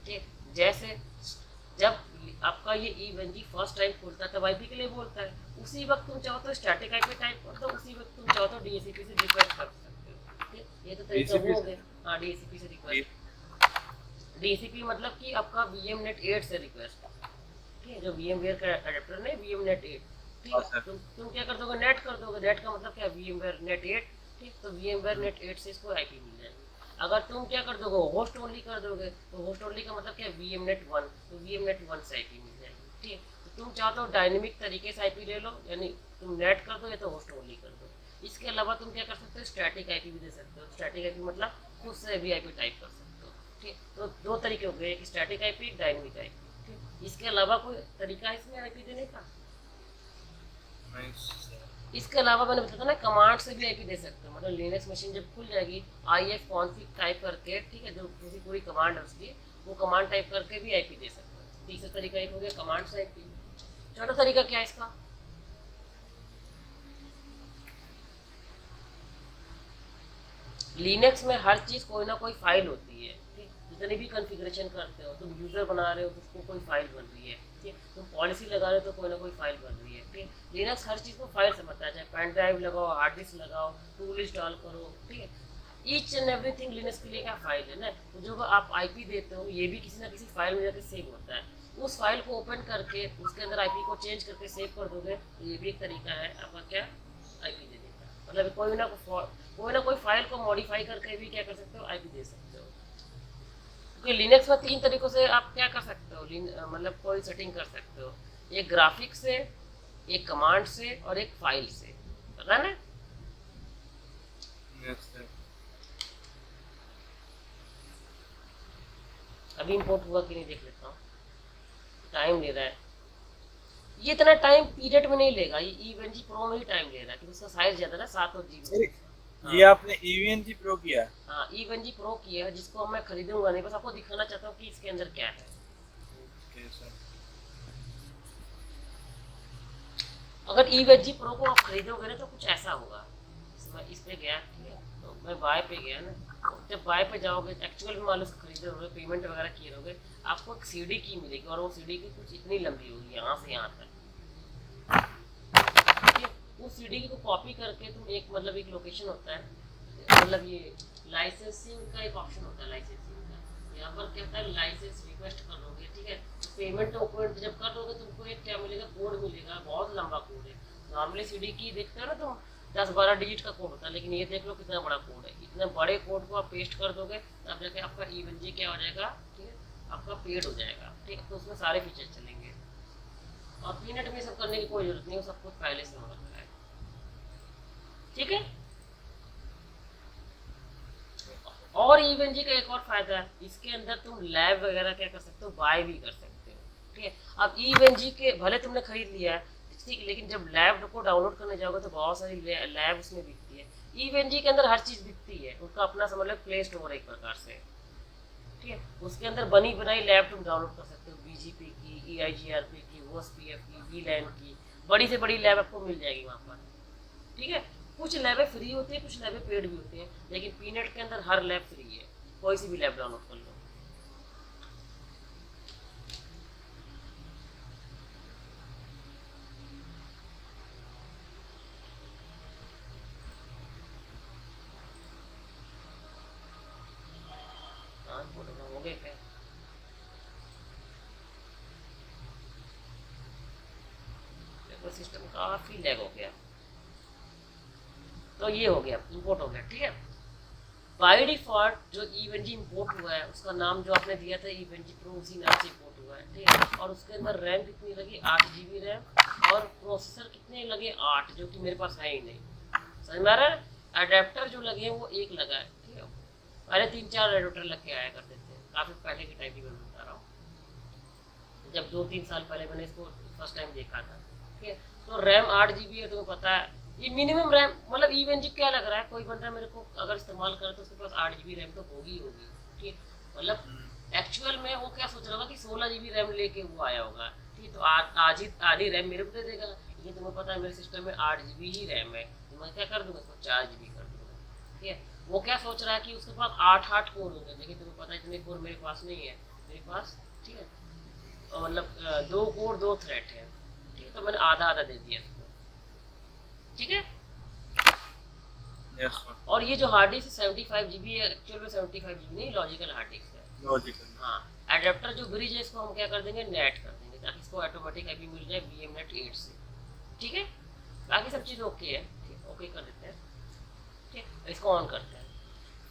ठीक। जैसे जब आपका ये इवन जी फर्स्ट टाइम खुलता है तब आईपी के लिए बोलता है, उसी वक्त तुम चाहो तो स्टैटिक आईपी टाइप कर दो, उसी वक्त तुम चाहो तो डीएससीपी से रिक्वेस्ट कर सकते हो, ठीक, ये तो तरीका डीसीपी वो हो से। गया। हाँ, डीएससीपी से ये- रिक्वेस्ट, डीसीपी मतलब कि आपका वीएम नेट 8 से रिक्वेस्ट, ठीक है, जो वीएम वेयर का अडेप्टर नहीं, वीएम नेट 8, ठीक हाँ है, सर। तुम क्या कर दोगे, नेट कर दोगे, नेट का मतलब क्या, वीएम वेयर नेट 8, ठीक, तो वीएम वेयर नेट 8 से इसको आईपी मिल जाएगी। अगर तुम क्या कर दोगे, होस्ट ओनली कर दोगे, तो होस्ट ओनली का मतलब क्या, वीएम नेट 1, तो वीएम नेट 1 से आईपी मिल जाएगी, ठीक है। तो तुम चाहो तो डायनेमिक तरीके से आईपी ले लो, यानी तुम नेट कर दो या तो होस्ट ओनली कर दो। इसके अलावा तुम क्या कर सकते हो, स्टैटिक आईपी भी दे सकते हो, स्टैटिक आईपी मतलब खुद से भी आईपी टाइप कर सकते हो, ठीक। तो दो तरीके हो गए, एक स्टैटिक आईपी, एक डायनेमिक आईपी, ठीक। इसके अलावा कोई तरीका है इसमें आईपी देने का? नहीं सर। इसके अलावा मैंने बताया था ना, कमांड से भी आईपी दे सकते हो, मतलब लिनक्स मशीन जब खुल जाएगी IF कॉन्फिग टाइप करके, ठीक है, जो पूरी पूरी कमांड है उसकी, वो कमांड टाइप करके भी आईपी दे सकते हो। तीसरा तरीका एक हो गया कमांड से आईपी। चौथा तरीका क्या है इसका, लिनक्स में हर चीज कोई ना कोई फाइल होती है, ठीक, जितनी भी कॉन्फ़िगरेशन करते हो, तुम यूजर बना रहे हो तो उसको कोई फाइल बन रही है, ठीक, तुम पॉलिसी लगा रहे हो तो कोई ना कोई फाइल बन रही है, ठीक। लिनक्स हर चीज को फाइल समझता है, चाहे पेन ड्राइव लगाओ, हार्ड डिस्क लगाओ, टूल इंस्टॉल करो, ठीक है, ईच एंड एवरीथिंग लिनक्स के लिए क्या फाइल है ना, तो जो आप आईपी देते हो ये भी किसी ना किसी फाइल में जाकर सेव होता है, उस फाइल को ओपन करके उसके अंदर आईपी को चेंज करके सेव कर दोगे, तो ये भी एक तरीका है आपका क्या, आईपी देने का, मतलब कोई ना कोई फाइल को मॉडिफाई करके भी क्या कर सकते हो, आईपी दे सकते हो। क्योंकि लिनक्स में तीन तरीकों से आप क्या कर सकते हो, मतलब कोई सेटिंग कर सकते हो, एक ग्राफिक्स से, एक कमांड से और एक फाइल से, पता ना। Yes sir. अभी इंपोर्ट हुआ कि नहीं देख लेता हूँ, टाइम ले रहा है, ये इतना टाइम पीरियड में नहीं लेगा, ये ईवेंजी प्रो में ही टाइम ले रहा है क्योंकि उसका साइज ज्यादा है, 7 GB। सर हाँ ये आपने EVNG प्रो किया है? हाँ, ईवेंजी प्रो की है, जिसको मैं खरीदूंगा नहीं, बस आपको दिखाना चाहता हूँ कि इसके अंदर क्या है। Okay sir. अगर ईवेंजी प्रो को आप खरीदोगे ना तो कुछ ऐसा होगा, इसमें इस पे गया, ठीक है, तो मैं बाय पे गया ना, तो जब बाय पे जाओगे एक्चुअल में मान लो खरीदे रहोगे, पेमेंट वगैरह किए रहोगे, आपको एक सीडी की मिलेगी और वो सीडी की कुछ इतनी लंबी होगी, यहाँ से यहाँ तक, ठीक है। उस सीडी को कॉपी करके तुम एक, मतलब एक लोकेशन होता है, मतलब ये लाइसेंसिंग का एक ऑप्शन होता है, लाइसेंसिंग का, यहाँ पर क्या होता है, लाइसेंस रिक्वेस्ट कर दोगे, ठीक है, तो पेमेंट ओपन जब कर दोगे तुमको एक क्या मिलेगा, कोड मिलेगा, बहुत लंबा कोड है। नॉर्मली सीडी की देखते हो ना तुम, 10-12 डिजिट का कोड होता है, लेकिन ये देख लो कितना बड़ा कोड है, इतने बड़े कोड को आप पेस्ट कर दोगे तब जाके आपका ईवेंजी क्या हो जाएगा, ठीक है, आपका पेड हो जाएगा, ठीक है, तो उसमें सारे फीचर चलेंगे और मिनट में सब करने की कोई जरूरत नहीं, वो सब कुछ पहले से हो रखा है, ठीक है। और ईवेंजी का एक और फायदा है, इसके अंदर तुम लैब वगैरह क्या कर सकते हो, बाय भी कर सकते हो। ठीक है, अब ईवेंजी के भले तुमने खरीद लिया है, ठीक है, लेकिन जब लैब को डाउनलोड करने जाओगे तो बहुत सारी लैब उसमें बिकती है। ईवेंजी के अंदर हर चीज़ बिकती है, उनका अपना समझ लो प्ले स्टोर है एक प्रकार से। ठीक है, उसके अंदर बनी बनाई लैब तुम डाउनलोड कर सकते हो, बीजीपी की, EIGRP की, OSPF की, VLAN की, बड़ी से बड़ी लैब आपको मिल जाएगी वहाँ पर। ठीक है, कुछ लैबें फ्री होती है, कुछ लैबें पेड भी होती है, लेकिन पीनेट के अंदर हर लैब फ्री है, कोई सी भी लैब डाउनलोड कर लो। हाँ बोलो, हो गए क्या? देखो सिस्टम काफ़ी लैग हो गया, तो ये हो गया, इंपोर्ट हो गया। ठीक है, बाय डिफॉल्ट जो ईवेंजी इंपोर्ट हुआ है उसका नाम जो आपने दिया था ईवेंजी प्रो, उसी नाम से इंपोर्ट हुआ है। ठीक है, और उसके अंदर रैम कितनी लगी, 8 GB रैम, और प्रोसेसर कितने लगे, 8, जो कि मेरे पास है ही नहीं। समझ में आ रहा है? अडेप्टर जो लगे हैं वो एक लगा है। ठीक है, पहले 3-4 अडेप्टर लग के आया करते थे, काफ़ी पहले के टाइम की मैं बता रहा हूँ, जब 2-3 साल पहले मैंने इसको फर्स्ट टाइम देखा था। ठीक है, तो रैम 8 GB है, तुम्हें पता है ये मिनिमम रैम, मतलब ईवेंजी क्या लग रहा है, कोई बंदा मेरे को अगर इस्तेमाल करे तो उसके पास 8 GB रैम तो होगी होगी। ठीक है, मतलब एक्चुअल में वो क्या सोच रहा होगा कि 16 GB रैम लेके वो आया होगा। ठीक है, तो आज ही आधी रैम मेरे को दे देगा, ये तुम्हें पता है मेरे सिस्टम में 8 GB ही रैम है, तो मैं क्या कर दूंगा, इसको 4 GB कर दूंगा। ठीक है, वो क्या सोच रहा है कि उसके पास 8 कोर होंगे, लेकिन तुम्हें पता है इतने कोर मेरे पास नहीं है, मेरे पास। ठीक है, और मतलब 2 कोर 2 थ्रेड है। ठीक है, तो मैंने आधा आधा दे दिया इसको। ठीक है, Yes, sir. और ये जो हार्ड डिस्क 75 GB है, एक्चुअल में 75 GB नहीं, लॉजिकल हार्ड डिस्क है। Logical. हाँ, एडेप्टर जो ब्रिज है इसको हम क्या कर देंगे, नेट कर देंगे, ताकि इसको ऑटोमेटिक आईपी मिल जाए VMnet 8 से। ठीक है, बाकी सब चीज़ ओके है। ठीक, ओके कर देते हैं। ठीक है, इसको ऑन करते हैं।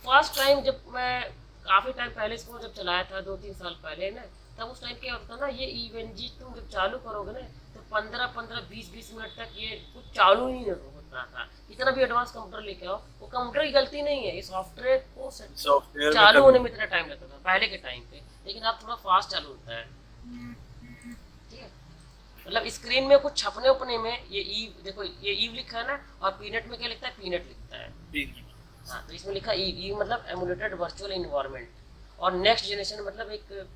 फर्स्ट टाइम जब मैं काफ़ी टाइम पहले इसको जब चलाया था, 2-3 साल पहले ना, तब उस टाइम क्या होता था ना, ये ईवेंजी तुम जब चालू करोगे ना तो 15-15, 20-20 मिनट तक ये कुछ चालू ही नहीं होता था। इतना भी एडवांस कंप्यूटर लेके आओ, वो कंप्यूटर की गलती नहीं है, ये सॉफ्टवेयर को Software में चालू कभी- होने में इतना टाइम लगता था पहले के टाइम पे, लेकिन अब थोड़ा फास्ट चालू होता है। ठीक है, मतलब स्क्रीन में कुछ छपने उपने में ये ईव, देखो ये ईव लिखा है ना, और पीनट में क्या लिखता है, पीनट लिखता है। हाँ, तो इसमें लिखा ईव, ईव मतलब एमुलेटेड वर्चुअल इन्वायरमेंट, और नेक्स्ट जनरेशन मतलब एक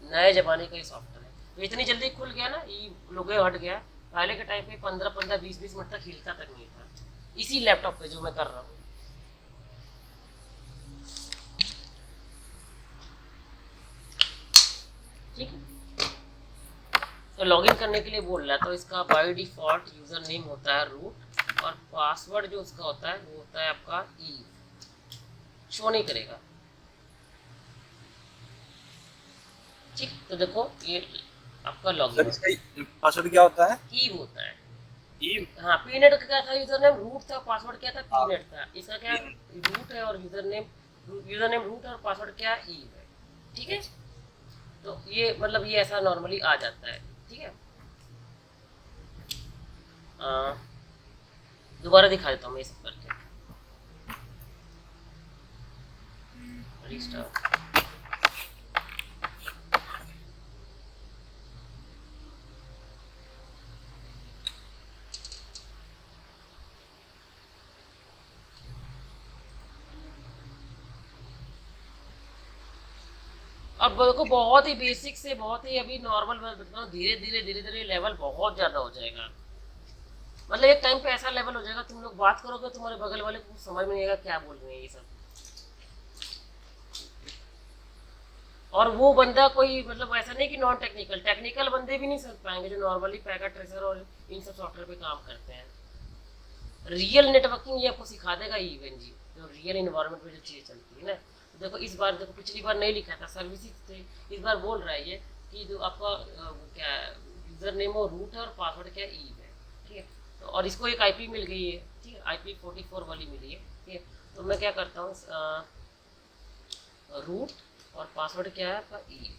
नए जमाने का ये सॉफ्टवेयर है। तो इतनी जल्दी खुल गया ना, ईव लोगो हट गया। पहले के टाइम पे 15-15, 20-20 मिनट तक हिलता तक नहीं था, इसी लैपटॉप पे जो मैं कर रहा हूँ। ठीक है, तो लॉगिन करने के लिए बोल रहा है, तो इसका बाय डिफॉल्ट यूजर नेम होता है रूट, और पासवर्ड जो उसका होता है वो होता है आपका ईव, शो नहीं करेगा। ठीक, तो देखो ये आपका सर लॉगिन इसका पासवर्ड क्या होता है? ईव होता है। ईव। हाँ, पीनेट का क्या था, यूजर नेम रूट था, पासवर्ड क्या था, पीनेट था। इसका क्या रूट है, और यूजर नेम रूट है, और पासवर्ड क्या है, ईव है। ठीक है, तो ये मतलब ये ऐसा नॉर्मली आ जाता है। ठीक है, दोबारा दिखा देता हूँ मैं ये सब करके, रिस्टार्ट। अब देखो बहुत ही बेसिक से बहुत ही अभी नॉर्मल मैं बता हूँ, धीरे धीरे लेवल बहुत ज्यादा हो जाएगा। मतलब एक टाइम पे ऐसा लेवल हो जाएगा, तुम लोग बात करोगे तुम्हारे बगल वाले को समझ में नहीं आएगा क्या बोल रहे हैं ये सब। और वो बंदा कोई मतलब ऐसा नहीं कि नॉन टेक्निकल, टेक्निकल बंदे भी नहीं समझ पाएंगे जो नॉर्मली पैकेट ट्रेसर और इन सब सॉफ्टवेयर पे काम करते हैं। रियल नेटवर्किंग ये आपको सिखा देगा ईवेंजी, जो रियल इन्वायरमेंट में जो चीज़ें चलती है ना। तो देखो इस बार, देखो पिछली बार नहीं लिखा था सर्विसेज थे, इस बार बोल रहा है ये कि जो आपका क्या यूजर नेम और रूट है, और पासवर्ड क्या ईव है। ठीक है, तो और इसको एक आईपी मिल गई है। ठीक है, IP 44 वाली मिली है। ठीक है, तो मैं क्या करता हूँ, रूट और पासवर्ड क्या है आपका ईव।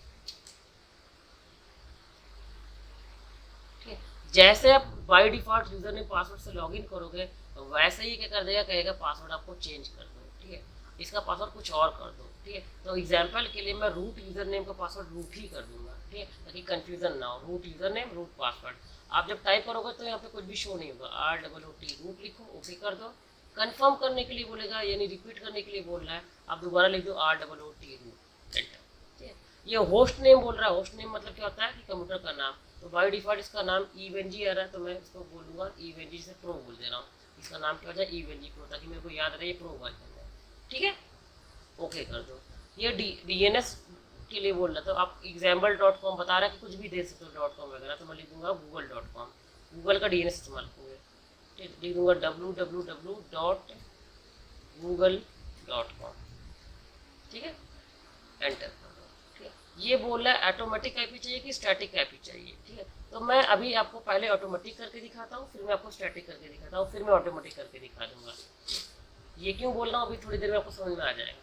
ठीक है, जैसे आप by default user name password से लॉगिन करोगे, तो वैसे ही क्या कर देगा, कहेगा पासवर्ड आपको चेंज कर दो। ठीक है, इसका पासवर्ड कुछ और कर दो, ठीक है। तो एग्जाम्पल के लिए मैं रूट यूजर नेम का पासवर्ड रूट ही कर दूंगा, ठीक है, ताकि कंफ्यूजन ना हो। Root user name, root password. आप जब टाइप करोगे तो यहाँ पे कुछ भी शो नहीं होगा। ROOT रूट लिखो, ओके कर दो। कंफर्म करने के लिए बोलेगा, यानी रिपीट करने के लिए बोल रहा है, आप दोबारा लिख दो ROOT रूट, एंटर, ठीक है। ये होस्ट नेम बोल रहा है। होस्ट नेम मतलब क्या होता है कि कंप्यूटर का नाम। तो बाय डिफॉल्ट इसका नाम EVNG आ रहा है, तो मैं इसको बोलूँगा EVNG से प्रो बोल दे रहा हूँ। इसका नाम क्या हो जाए, EVNG प्रो, ताकि मेरे को याद रहे ये प्रो वर्जन है, ठीक है। ओके कर दो। ये DNS के लिए बोल रहा था, आप example.com बता रहा है कि कुछ भी दे सकते हो .com वगैरह, तो मैं लिखूँगा google.com, गूगल का DNS इस्तेमाल करूँगा, ठीक, लिख दूँगा www.google.com, ठीक है, एंटर कर दो, ठीक है। ये बोल रहा है ऑटोमेटिक आईपी चाहिए कि स्टैटिक आईपी चाहिए, ठीक है। तो मैं अभी आपको पहले ऑटोमेटिक करके दिखाता हूँ, फिर मैं आपको स्टैटिक करके दिखाता हूँ, फिर मैं ऑटोमेटिक करके दिखा दूंगा। ये क्यों बोल रहा हूँ अभी थोड़ी देर में आपको समझ में आ जाएगा।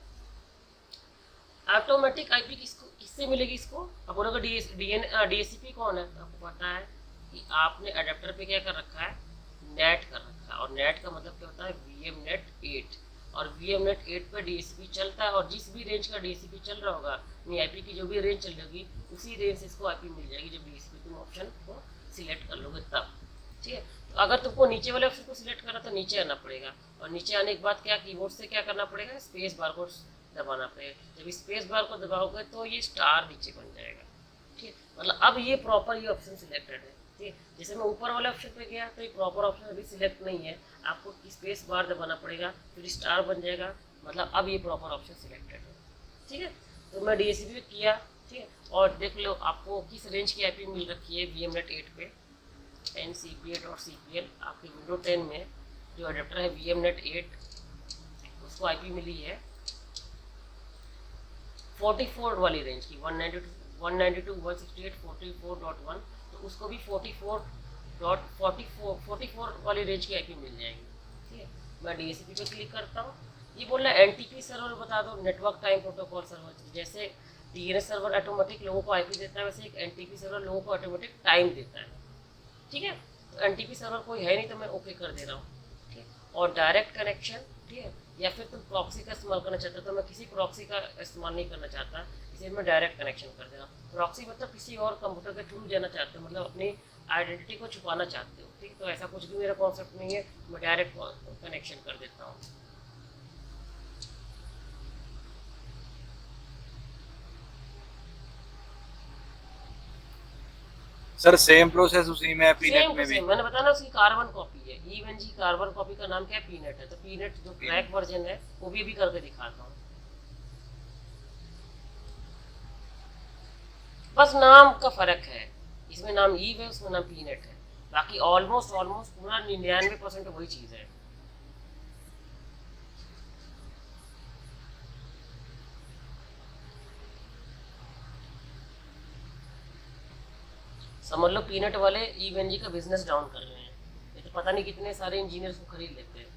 ऑटोमेटिक आईपी किससे मिलेगी इसको, आप बोलोगे DHCP कौन है, तो आपको पता है कि आपने अडेप्टर पे क्या कर रखा है, नेट कर रखा है। और नेट का मतलब क्या होता है, VMNet 8, और VMNet 8 पे DHCP चलता है। और जिस भी रेंज का DHCP चल रहा होगा, अपनी आईपी की जो भी रेंज चल रही उसी रेंज से इसको आईपी मिल जाएगी, जब DHCP तुम ऑप्शन को सिलेक्ट कर लोगे तब, ठीक है। तो अगर तुमको नीचे वाले ऑप्शन को सिलेक्ट करना तो नीचे आना पड़ेगा, और नीचे आने के बाद क्या कीबोर्ड से क्या करना पड़ेगा, स्पेस बार को दबाना पड़ेगा। जब स्पेस बार को दबाओगे तो ये स्टार नीचे बन जाएगा, ठीक है। मतलब अब ये प्रॉपर ये ऑप्शन सिलेक्टेड है, ठीक है। जैसे मैं ऊपर वाले ऑप्शन पे गया तो ये प्रॉपर ऑप्शन अभी सिलेक्ट नहीं है, आपको स्पेस बार दबाना पड़ेगा, फिर स्टार बन जाएगा, मतलब अब ये प्रॉपर ऑप्शन सिलेक्टेड है, ठीक है। तो मैं DHCP पे किया, ठीक है, और देख लो आपको किस रेंज की आईपी मिल रखी है VMNet 8 पे, NCPA.cpl। आपके विंडो 10 में जो अडेप्टर है VMNet 8, उसको आईपी मिली है 44 वाली रेंज की, 192.168.44.1, तो उसको भी 44 वाली रेंज की आईपी मिल जाएगी, ठीक है। मैं DHCP पे क्लिक करता हूँ। ये बोल रहा है NTP सर्वर बता दो, नेटवर्क टाइम प्रोटोकॉल सर्वर। जैसे DNS सर्वर ऑटोमेटिक लोगों को आईपी देता है, वैसे एक NTP सर्वर लोगों को ऑटोमेटिक टाइम देता है, ठीक है। तो NTP सर्वर कोई है नहीं, तो मैं ओके कर दे रहा हूँ, ठीक है। और डायरेक्ट कनेक्शन, ठीक है, या फिर तुम प्रॉक्सी का इस्तेमाल करना चाहते हो, तो मैं किसी प्रॉक्सी का इस्तेमाल नहीं करना चाहता, इसे मैं डायरेक्ट कनेक्शन कर दे रहा हूँ। प्रॉक्सी मतलब किसी और कंप्यूटर के थ्रू जाना चाहते हो, मतलब अपनी आइडेंटिटी को छुपाना चाहते हो, ठीक। तो ऐसा कुछ भी मेरा कॉन्सेप्ट नहीं है, मैं डायरेक्ट कनेक्शन कर देता हूँ। सर सेम प्रोसेस उसी में है पीनेट सेम में भी? मैंने बताया ना, उसकी कार्बन कॉपी है। EVNG कार्बन कॉपी का नाम क्या है, पीनेट है। तो पीनेट जो क्रैक वर्जन है वो भी करके दिखाता हूँ। बस नाम का फर्क है, इसमें नाम ईव है, उसमें नाम पीनेट है, बाकी ऑलमोस्ट पूरा 99% वही चीज है। समझ लो पीनट वाले EVNG का बिजनेस डाउन कर रहे हैं, ये तो पता नहीं कितने सारे इंजीनियर्स को खरीद लेते हैं,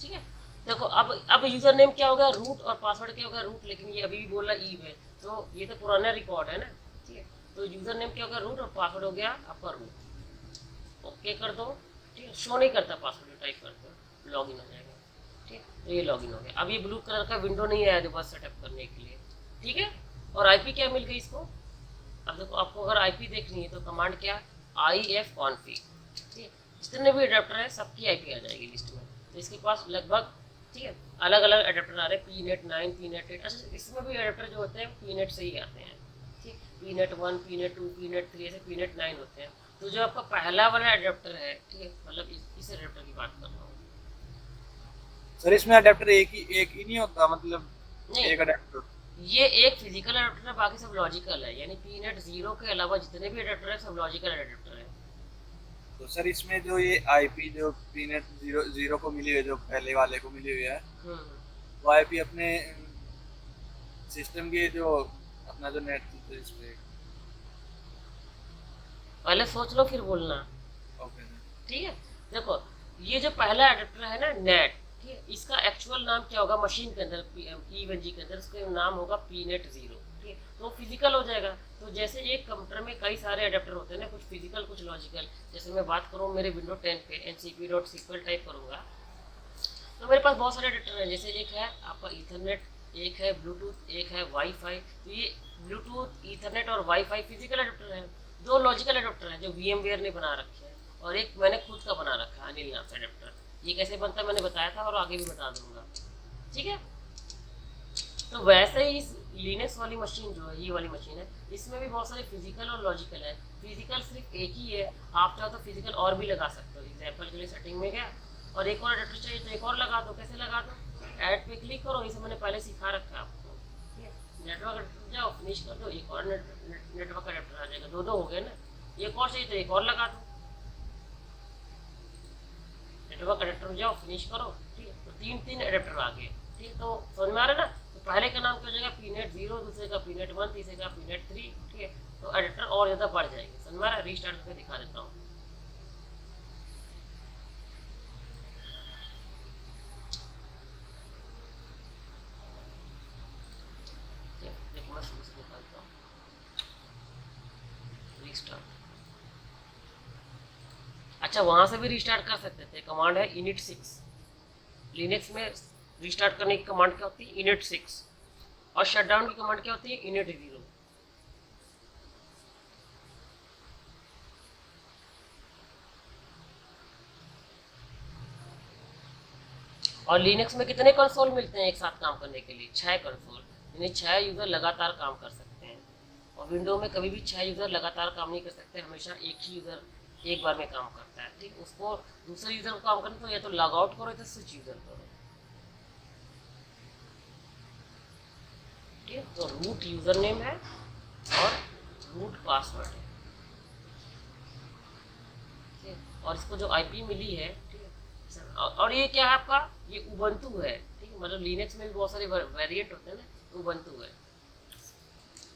ठीक है। देखो अब यूजर नेम क्या होगा, रूट, और पासवर्ड क्या होगा, रूट, लेकिन ये अभी भी बोल रहा ईव है, तो ये तो पुराना रिकॉर्ड है ना, ठीक है। तो यूजर नेम क्या होगा, रूट, और पासवर्ड हो गया आपका रूट। ओके कर दो, ठीक है। शो नहीं करता पासवर्ड, टाइप करते हो लॉग इन हो जाएगा, ठीक है। तो ये लॉग इन हो गया। अब ये ब्लू कलर का विंडो नहीं आया दोबारा सेटअप करने के लिए, ठीक है। और आईपी क्या मिल गई इसको, अब देखो आपको अगर आईपी देखनी है तो कमांड क्या, ifconfig, ठीक है। जितने भी अडेप्टर है सबकी आईपी आ जाएगी लिस्ट में। तो इसके पास लगभग, ठीक है, अलग अलग अडेप्टर आ रहे हैं, Pnet 9, Pnet 8। अच्छा, इसमें भी अडेप्टर जो होते हैं Pnet से ही आते हैं, ठीक। Pnet 1, Pnet 2, Pnet 3, ऐसे Pnet 9 होते हैं। तो जो आपका पहला वाला अडेप्टर है, ठीक है, मतलब इस अडेप्टर की बात कर रहा हूँ। सर इसमें अडेप्टर एक ही नहीं होता, मतलब नहीं, एक अडेप्टर? ये एक फिजिकल अडेप्टर है, बाकी सब लॉजिकल है, यानी Pnet 0 के अलावा जितने भी अडेप्टर है सब लॉजिकल अडेप्टर है। तो सर इसमें जो ये आईपी जो पीनेट 0 को मिली हुई है, जो पहले वाले को मिली हुई है, वो आईपी अपने सिस्टम के जो अपना जो नेट इस पे पहले सोच लो फिर बोलना, ओके ठीक है। देखो ये जो पहला अडेप्टर है ना, नेट, ठीक है, इसका एक्चुअल नाम क्या होगा मशीन के अंदर, EVNG के अंदर उसका नाम होगा Pnet 0, ठीक है। तो फिजिकल हो जाएगा। तो जैसे एक कंप्यूटर में कई सारे अडेप्टर होते हैं ना, कुछ फिजिकल कुछ लॉजिकल। जैसे मैं बात करूँ मेरे विंडो 10 पे NCP.cpl टाइप करूँगा, तो तो मेरे पास बहुत सारे एडेप्टर हैं, जैसे एक है आपका ईथरनेट, एक है ब्लूटूथ, एक है वाईफाई। तो ये ब्लूटूथ, ईथरनेट और वाईफाई फिजिकल एडेप्टर हैं। दो लॉजिकल एडेप्टर हैं जो VMware ने बना रखे हैं, और एक मैंने खुद का बना रखा है अनिल नाम से एडेप्टर। ये कैसे बनता है मैंने बताया था और आगे भी बता दूंगा, ठीक है। तो वैसे ही इस लिनक्स वाली मशीन जो है, ये वाली मशीन है, इसमें भी बहुत सारे फिजिकल और लॉजिकल है। फिजिकल सिर्फ एक ही है, आप चाहो तो फिजिकल और भी लगा सकते हो। एग्जाम्पल के लिए सेटिंग में गया और एक और एडेप्टर चाहिए तो एक और लगा दो। कैसे लगा दो, ऐड पे क्लिक करो, इसे मैंने पहले सिखा रखा है आपको, ठीक है। नेटवर्क एडेप्टर जाओ, फिनिश कर दो, एक और नेटवर्क एडेप्टर आ जाएगा। दो दो हो गए ना, एक और चाहिए तो एक और लगा दो। नेटवर्क एडेप्टर में जाओ, फिनिश करो, ठीक है। तो तीन तीन एडेप्टर आ गए, ठीक है। तो समझ में आ रहा है ना। तो पहले का नाम क्या हो जाएगा, पीनेट 0, दूसरे का पीनेट 1, तीसरे का पीनेट 3, ठीक है। तो एडेप्टर और ज़्यादा बढ़ जाएंगे, समझ में आ रहा है। रीस्टार्ट करके दिखा देता हूँ। देखो मैं शुरू से निकालता हूँ, रीस्टार्ट। अच्छा, वहां से भी रीस्टार्ट कर सकते थे। कमांड है init6। लिनक्स में रीस्टार्ट करने की कमांड क्या होती है, init6। और शटडाउन की कमांड क्या होती है, init0। और लिनक्स में कितने कंसोल मिलते हैं एक साथ काम करने के लिए, 6 कंसोल, यानी 6 यूजर लगातार काम कर सकते हैं। और विंडो में कभी भी 6 यूजर लगातार काम नहीं कर सकते, हमेशा एक ही यूजर एक बार में काम करता है, ठीक। उसको दूसरे यूजर को काम करना तो या तो लॉग आउट करो या तो स्विच यूजर करो, ठीक है। तो रूट यूजर नेम है और रूट पासवर्ड है, ठीक है। और इसको जो आईपी मिली है, ठीक है। और ये क्या है आपका, ये उबंटू है, ठीक है। मतलब लिनक्स में भी बहुत सारे वेरिएंट होते हैं ना, उबंटू है।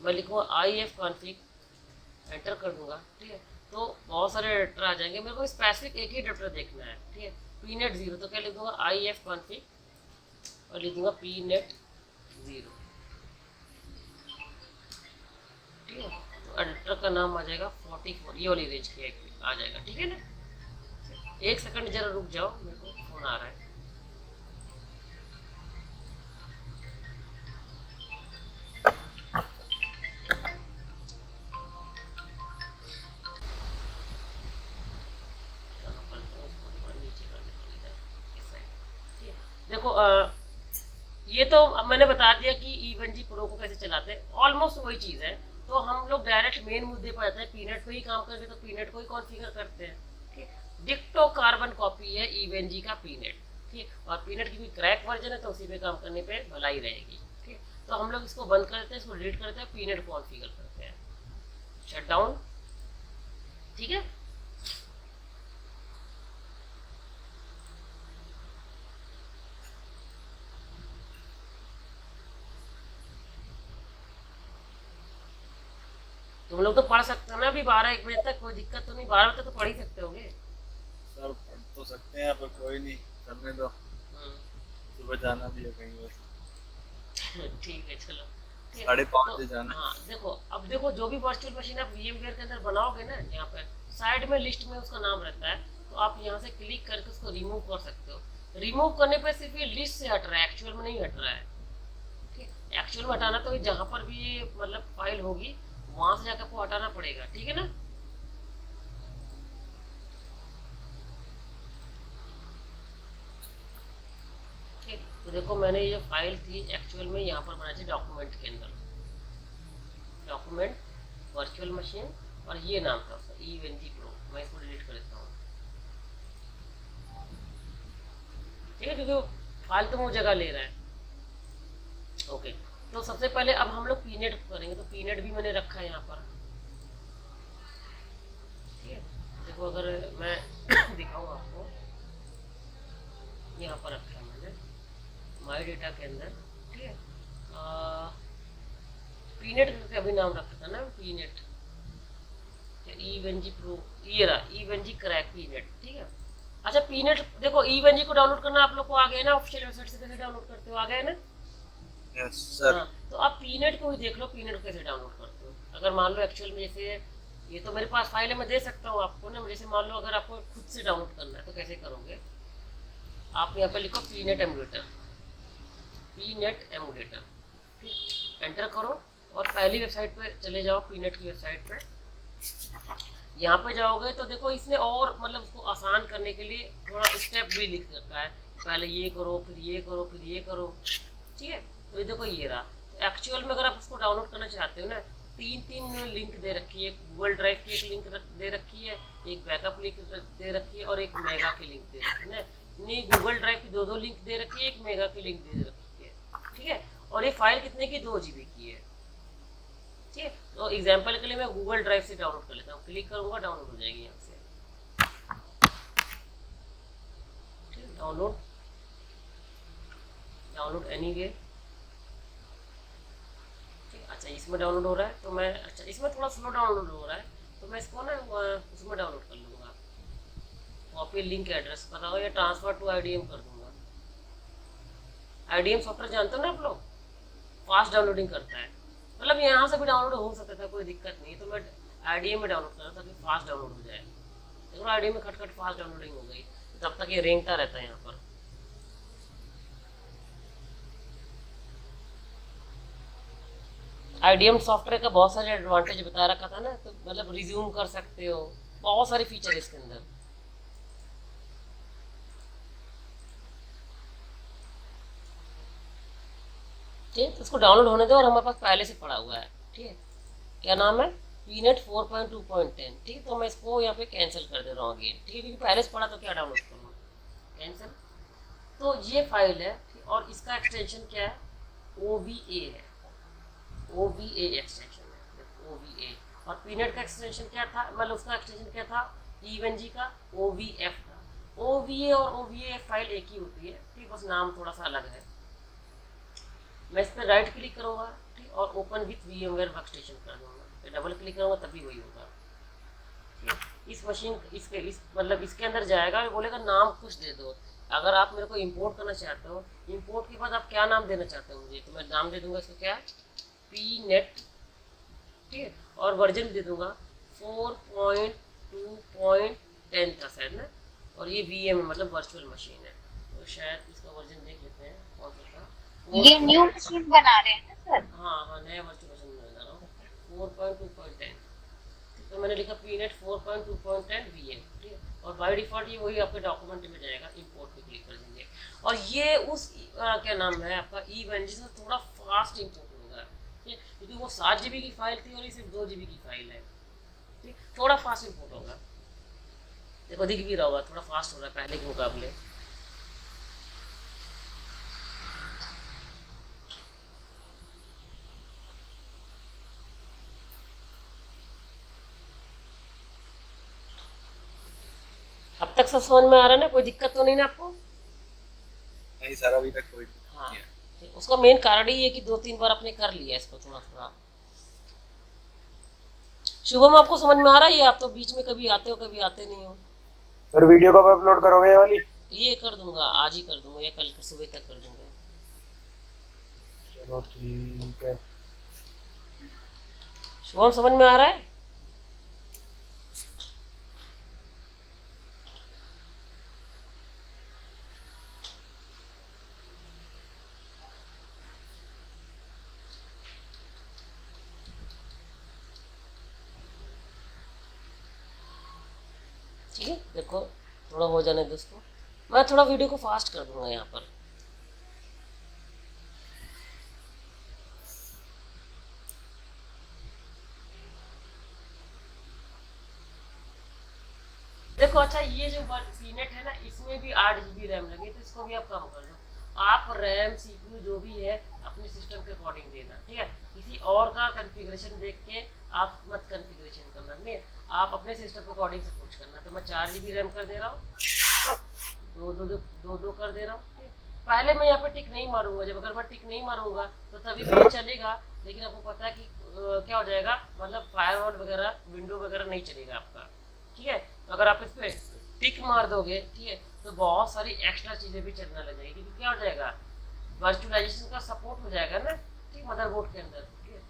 मैं लिखूँगा ifconfig, एंटर कर दूंगा, ठीक है। तो बहुत सारे एडेप्टर आ जाएंगे। मेरे को स्पेसिफिक एक ही एडेप्टर देखना है, ठीक है। pnet0, तो क्या लिख दूंगा, ifconfig और लिख दूंगा pnet0, ठीक है। तो एडेप्टर का नाम आ जाएगा 44, ये वाली रेंज की आ जाएगा, ठीक है ना। एक सेकंड जरा रुक जाओ, मेरे को फोन आ रहा है। देखो ये तो अब मैंने बता दिया कि E1G प्रो को कैसे चलाते हैं, ऑलमोस्ट वही चीज़ है। तो हम लोग डायरेक्ट मेन मुद्दे पर आते हैं, पीनेट पे ही काम करते तो पीनेट को ही कॉन्फ़िगर करते हैं, ठीक। डिक्टो कार्बन कॉपी है E1G का पीनेट, ठीक। और पीनेट की भी क्रैक वर्जन है तो उसी पे काम करने पे भलाई रहेगी, ठीक। तो हम लोग इसको बंद करते हैं, इसको डिलीट करते हैं, पीनेट कॉन्फ़िगर करते हैं, शट डाउन, ठीक है। तुम लोग तो पढ़ सकते हो ना अभी 12-1 बजे तक, कोई दिक्कत तो नहीं, 12 बजे तक तो पढ़ ही सकते होगे। सर पढ़ तो सकते हैं पर कोई नहीं, करने दो, सुबह जाना भी है कहीं और। ठीक है, चलो, ठीक है। 5:30 तो बजे जाना है। हाँ देखो, अब देखो जो भी वर्चुअल मशीन आप VMware के अंदर बनाओगे ना, यहाँ पर साइड में लिस्ट में उसका नाम रहता है, तो आप यहाँ से क्लिक करके उसको रिमूव कर सकते हो। रिमूव करने पर सिर्फ ये लिस्ट से हट रहा है, एक्चुअल में नहीं हट रहा है, ठीक। एक्चुअल में हटाना तो जहाँ पर भी ये मतलब फाइल होगी वहां से जाकर आपको हटाना पड़ेगा, ठीक है ना। ठीक, तो देखो मैंने ये फाइल थी एक्चुअल में यहाँ पर बनाई थी डॉक्यूमेंट के अंदर, डॉक्यूमेंट वर्चुअल मशीन, और ये नाम था उसका E1G प्रो। मैं इसको डिलीट कर देता हूँ, ठीक है, क्योंकि फालतू में वो जगह ले रहा है। ओके, तो सबसे पहले अब हम लोग पीनेट करेंगे, तो पीनेट भी मैंने रखा है यहाँ पर, ठीक है। देखो अगर मैं दिखाऊँ आपको, यहाँ पर रखा है मैंने माई डेटा के अंदर, ठीक है। पीनेट करके अभी नाम रखा था ना, पीनेट E1G प्रो, ये रहा E1G क्रैक पीनेट, ठीक है। अच्छा, पीनेट देखो E1G को डाउनलोड करना आप लोग को आ गया ना, ऑफिशियल वेबसाइट से कैसे डाउनलोड करते हो, आ गया ना। Yes sir. हाँ, तो आप पीनेट को भी देख लो, पीनेट को कैसे डाउनलोड करते हो। अगर मान लो एक्चुअल में जैसे ये तो मेरे पास फाइल है, मैं दे सकता हूँ आपको ना, जैसे मान लो अगर आपको खुद से डाउनलोड करना है तो कैसे करोगे, आप यहाँ पे लिखो पीनेट एमुलेटर, पीनेट एमुलेटर, ठीक, एंटर करो और पहली वेबसाइट पे चले जाओ, पीनेट की वेबसाइट पे। यहाँ पे जाओगे तो देखो इसने और मतलब उसको आसान करने के लिए थोड़ा स्टेप भी लिख रखा है, पहले ये करो फिर ये करो फिर ये करो, ठीक है। तो ये देखो ये रहा। तो एक्चुअल में अगर आप उसको डाउनलोड करना चाहते हो ना, तीन तीन लिंक दे रखी है, गूगल ड्राइव की एक लिंक दे रखी है, एक बैकअप लिंक दे रखी है और एक मेगा की लिंक दे रखी है। नहीं, गूगल ड्राइव की दो लिंक दे रखी है, एक मेगा की लिंक दे रखी है, ठीक है। और ये फाइल कितने की, 2 GB की है, ठीक है। तो एग्जांपल के लिए मैं गूगल ड्राइव से डाउनलोड कर लेता हूँ, क्लिक करूंगा डाउनलोड हो जाएगी यहाँ से, ठीक है। डाउनलोड, डाउनलोड एनीवे, ठीक। अच्छा इसमें डाउनलोड हो रहा है तो मैं, अच्छा इसमें थोड़ा स्लो डाउनलोड हो रहा है तो मैं इसको ना उसमें डाउनलोड कर लूँगा, कॉपी लिंक एड्रेस बताओ या ट्रांसफर टू IDM कर दूंगा। IDM सॉफ्टवेयर जानते हो ना आप लोग, फास्ट डाउनलोडिंग करता है, मतलब यहाँ से भी डाउनलोड हो सकता था, कोई दिक्कत नहीं है। तो मैं IDM में डाउनलोड कर रहा था ताकि फास्ट डाउनलोड हो जाए। देखो IDM में खटखट फास्ट डाउनलोडिंग हो गई, तब तक ये रेंगता रहता है यहाँ पर। IDM सॉफ्टवेयर का बहुत सारे एडवांटेज बता रखा था ना, तो मतलब रिज्यूम कर सकते हो, बहुत सारे फीचर है इसके अंदर। ठीक है, तो इसको डाउनलोड होने दो और हमारे पास पहले से पड़ा हुआ है, ठीक है। क्या नाम है, पीनेट 4.2.10, ठीक है। तो मैं इसको यहाँ पे कैंसिल कर दे रहा हूँ अगेन, ठीक है, क्योंकि पहले से पड़ा तो क्या डाउनलोड करूँगा, कैंसिल। तो ये फाइल है और इसका एक्सटेंशन क्या है, OVA है, OVA एक्सटेंशन है, OVA। और पीनेट का एक्सटेंशन क्या था, मतलब उसका एक्सटेंशन क्या था, EVNG का OVF था। OVA और OVA फाइल एक ही होती है, ठीक, बस नाम थोड़ा सा अलग है। मैं इस पर राइट क्लिक करूँगा, ठीक, और ओपन विथ VMware वर्कस्टेशन कर दूँगा, डबल क्लिक करूँगा तभी वही होगा। इस मशीन इस मतलब इसके अंदर जाएगा और बोलेगा नाम कुछ दे दो। अगर आप मेरे को इंपोर्ट करना चाहते हो, इंपोर्ट के बाद आप क्या नाम देना चाहते हो मुझे, तो मैं नाम दे दूंगा इसको क्या, पीनेट, ठीक है। और वर्जन दे दूंगा 4.2.10 था शायद ना, और ये VM मतलब वर्चुअल मशीन है, तो शायद इसका वर्जन देख लेते हैं कौन सा था। ये न्यू मशीन बना रहे हैं ना सर? हाँ हाँ, नया वर्चुअल मशीन बना रहा हूँ, 4.2.10। तो मैंने लिखा पीनेट 4.2.10 VM, ठीक है। और बाय डिफॉल्ट ये वही आपके डॉक्यूमेंट में जाएगा, इंपोर्ट पे क्लिक कर देंगे और ये उस क्या नाम है आपका EVNG से थोड़ा फास्ट इंपोर्ट होगा, ठीक है, क्योंकि वो 7 GB की फाइल थी और ये सिर्फ 2 GB की फाइल है, ठीक, थोड़ा फास्ट इंपोर्ट होगा। देखो दिख भी रहा होगा थोड़ा फास्ट हो रहा है पहले के मुकाबले। अब तक सब समझ में आ रहा है ना, कोई दिक्कत तो नहीं ना आपको? नहीं सर, अभी तक कोई हाँ, नहीं है। उसका मेन कारण ही है कि 2-3 बार आपने कर लिया इसको थोड़ा थोड़ा। शुभम आपको समझ में आ रहा है? ये आप तो बीच में कभी आते हो कभी आते नहीं हो। सर वीडियो कब अपलोड करोगे ये वाली? ये कर दूंगा, आज ही कर दूंगा या कल सुबह तक कर दूंगा। चलो ठीक है। शुभम समझ में आ रहा है? ठीक है, देखो थोड़ा हो जाने दो इसको, मैं थोड़ा वीडियो को फास्ट कर दूंगा यहाँ पर। देखो अच्छा, ये जो पीनेट है ना, इसमें भी 8 GB रैम लगी, तो इसको भी आप कम कर दो। आप रैम CPU जो भी है अपने सिस्टम के अकॉर्डिंग देना, ठीक है। किसी और का कॉन्फ़िगरेशन देख के आप मत कॉन्फ़िगरेशन करना, नहीं, आप अपने सिस्टम के अकॉर्डिंग से कुछ करना। तो मैं 4 GB रैम कर दे रहा हूँ, दो कर दे रहा हूँ। पहले मैं यहाँ पे टिक नहीं मारूंगा, जब अगर मैं टिक नहीं मारूंगा तो तभी भी चलेगा, लेकिन आपको पता है कि क्या हो जाएगा, मतलब फायरवॉल वगैरह विंडो वगैरह नहीं चलेगा आपका, ठीक है। तो अगर आप इस पर टिक मार दोगे, ठीक है, तो बहुत सारी एक्स्ट्रा चीज़ें भी चलने लग जाएगी, क्योंकि क्या हो जाएगा, वर्चुअलाइजेशन का सपोर्ट हो जाएगा ना, ठीक, मदरबोर्ड के अंदर, ठीक है।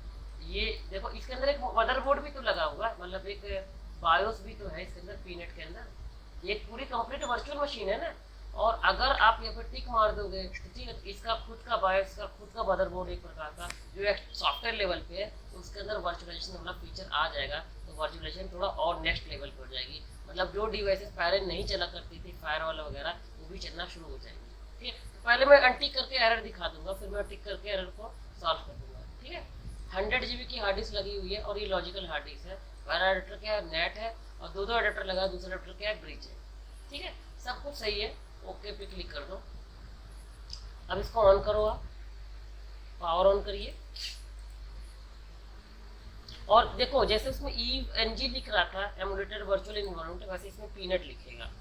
ये देखो इसके अंदर एक मदरबोर्ड भी तो लगा हुआ है, मतलब एक बायोस भी तो है इसके अंदर, पीनेट के अंदर एक पूरी कंप्लीट वर्चुअल मशीन है ना, और अगर आप यहाँ पे टिक मार दोगे तो ठीक है, इसका खुद का बायोस, इसका खुद का मदरबोर्ड एक प्रकार का जो एक सॉफ्टवेयर लेवल पे है, तो उसके अंदर वर्चुअलाइजेशन वाला फीचर आ जाएगा। तो वर्चुअलाइजेशन थोड़ा और नेक्स्ट लेवल पर हो जाएगी, मतलब जो डिवाइसेस पहले नहीं चला करती थी फायरवॉल वगैरह, वो भी चलना शुरू हो जाएगी। ठीक है, तो पहले मैं अनटिक करके एरर दिखा दूंगा, फिर मैं टिक करके एरर को सॉल्व कर दूंगा। ठीक है, 100 GB की हार्ड डिस्क लगी हुई है और ये लॉजिकल हार्ड डिस्क है। पहला एडेप्टर क्या है, नेट है, और दो एडेप्टर लगा, दूसरा एडेप्टर क्या है, ब्रिज है। ठीक है, सब कुछ सही है, ओके पे क्लिक कर दो। अब इसको ऑन करो, आप पावर ऑन करिए, और देखो जैसे उसमें ENG लिख रहा था एमुलेटर वर्चुअल एनवायरनमेंट, वैसे इसमें पीनट लिखेगा।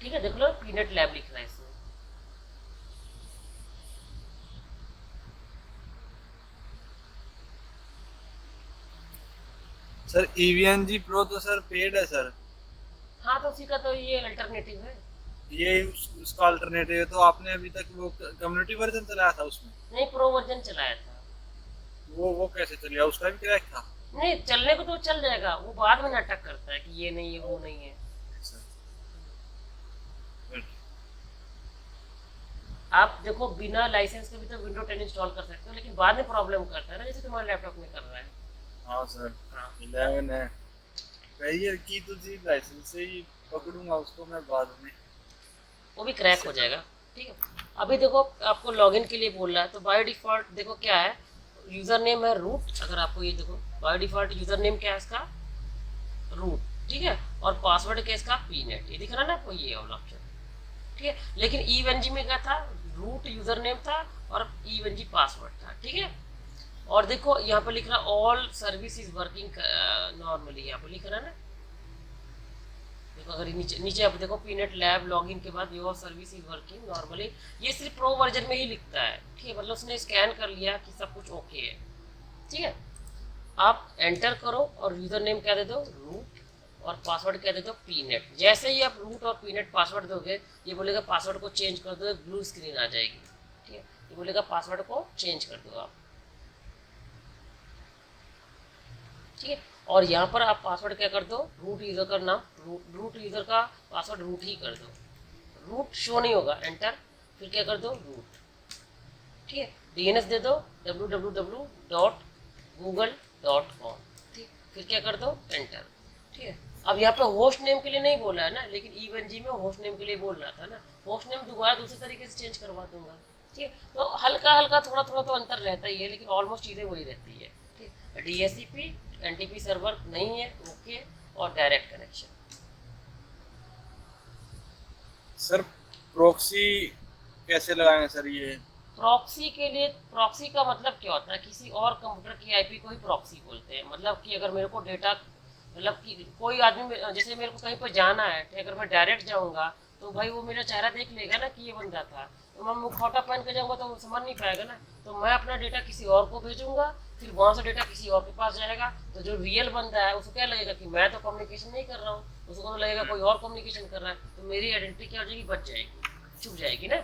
ठीक है, देख लो पीनट लैब लिख रहा है इसमें। सर EVNG Pro तो सर पेड है सर। हाँ, तो उसी का तो ये अल्टरनेटिव है। ये उसका अल्टरनेटिव है, तो आपने अभी तक वो कम्युनिटी वर्जन चलाया था उसमें? नहीं, प्रो वर्जन चलाया था। वो कैसे चलिया, उसका भी क्रैक था? नहीं, चलने को तो चल जाएगा, वो बाद में नाटक करता है कि ये नहीं है, वो नहीं है। आप देखो बिना लाइसेंस के भी तो विंडो 10 इंस्टॉल कर सकते हो, लेकिन बाद में प्रॉब्लम करता है ना, जैसे तुम्हारे लैपटॉप में कर रहा है। हाँ सर, 11 है, करियर की तो जी लाइसेंस से ही पकड़ूंगा उसको मैं बाद में, वो भी क्रैक हो जाएगा। ठीक है, अभी देखो आपको लॉगिन के लिए बोल रहा है, तो बाय डिफॉल्ट देखो क्या है, यूजर नेम है रूट। अगर आपको ये देखो बाय डिफॉल्ट यूजर नेम क्या है इसका, रूट। ठीक है, और पासवर्ड क्या है इसका, पीनेट। ये दिख रहा है ना आपको, ये वाला ऑप्शन। ठीक है, लेकिन EVNG में क्या था, रूट यूजर नेम था और EVNG पासवर्ड था। ठीक है, और देखो यहाँ पे लिख रहा all service is working normally, यहाँ पे लिख रहा है ना। देखो अगर नीचे आप देखो पीनेट लैब लॉगिन के बाद your service is working normally, ये सिर्फ प्रो वर्जन में ही लिखता है। ठीक है, मतलब उसने स्कैन कर लिया कि सब कुछ ओके है। ठीक है, आप एंटर करो और यूजर नेम क्या दे दो, रूट, और पासवर्ड क्या दे दो, पीनेट। जैसे ही आप रूट और पीनेट पासवर्ड दोगे, ये बोलेगा पासवर्ड को चेंज कर दो, ब्लू स्क्रीन आ जाएगी। ठीक है, ये बोलेगा पासवर्ड को चेंज कर दो आप। ठीक है, और यहाँ पर आप पासवर्ड क्या कर दो, रूट यूजर का नाम, रूट यूजर का पासवर्ड रूट ही कर दो। रूट शो नहीं होगा, एंटर, फिर क्या कर दो, रूट। ठीक है, DNS दे दो www.google.com। ठीक, फिर क्या कर दो, एंटर। ठीक है, अब यहाँ पे होस्ट नेम के लिए नहीं बोला है ना, लेकिन EVNG में होस्ट नेम के लिए बोल रहा था ना। होस्ट नेम दोबारा दूसरे तरीके से चेंज करवा दूंगा। ठीक है, तो हल्का हल्का थोड़ा थोड़ा तो अंतर रहता ही है, लेकिन ऑलमोस्ट चीज़ें वही रहती है। ठीक, DHCP NTP सर्वर नहीं है, ओके, और डायरेक्ट कनेक्शन। सर प्रॉक्सी कैसे लगाएंगे सर? ये प्रॉक्सी के लिए, प्रॉक्सी का मतलब क्या होता है, किसी और कंप्यूटर की IP को ही प्रॉक्सी बोलते हैं। मतलब कि अगर मेरे को डेटा, मतलब कि कोई आदमी जैसे मेरे को कहीं पर जाना है, तो अगर मैं डायरेक्ट जाऊंगा तो भाई वो मेरा चेहरा देख लेगा ना कि ये बंदा था, तो मैं मुखौटा पहन के जाऊंगा तो वो समझ नहीं पाएगा ना। तो मैं अपना डेटा किसी और को भेजूंगा, फिर वहाँ से डेटा किसी और के पास जाएगा, तो जो रियल बंदा है उसको क्या लगेगा कि मैं तो कम्युनिकेशन नहीं कर रहा हूँ, उसको तो लगेगा कोई और कम्युनिकेशन कर रहा है, तो मेरी आइडेंटिटी क्या हो जाएगी, बच जाएगी, छुप जाएगी ना।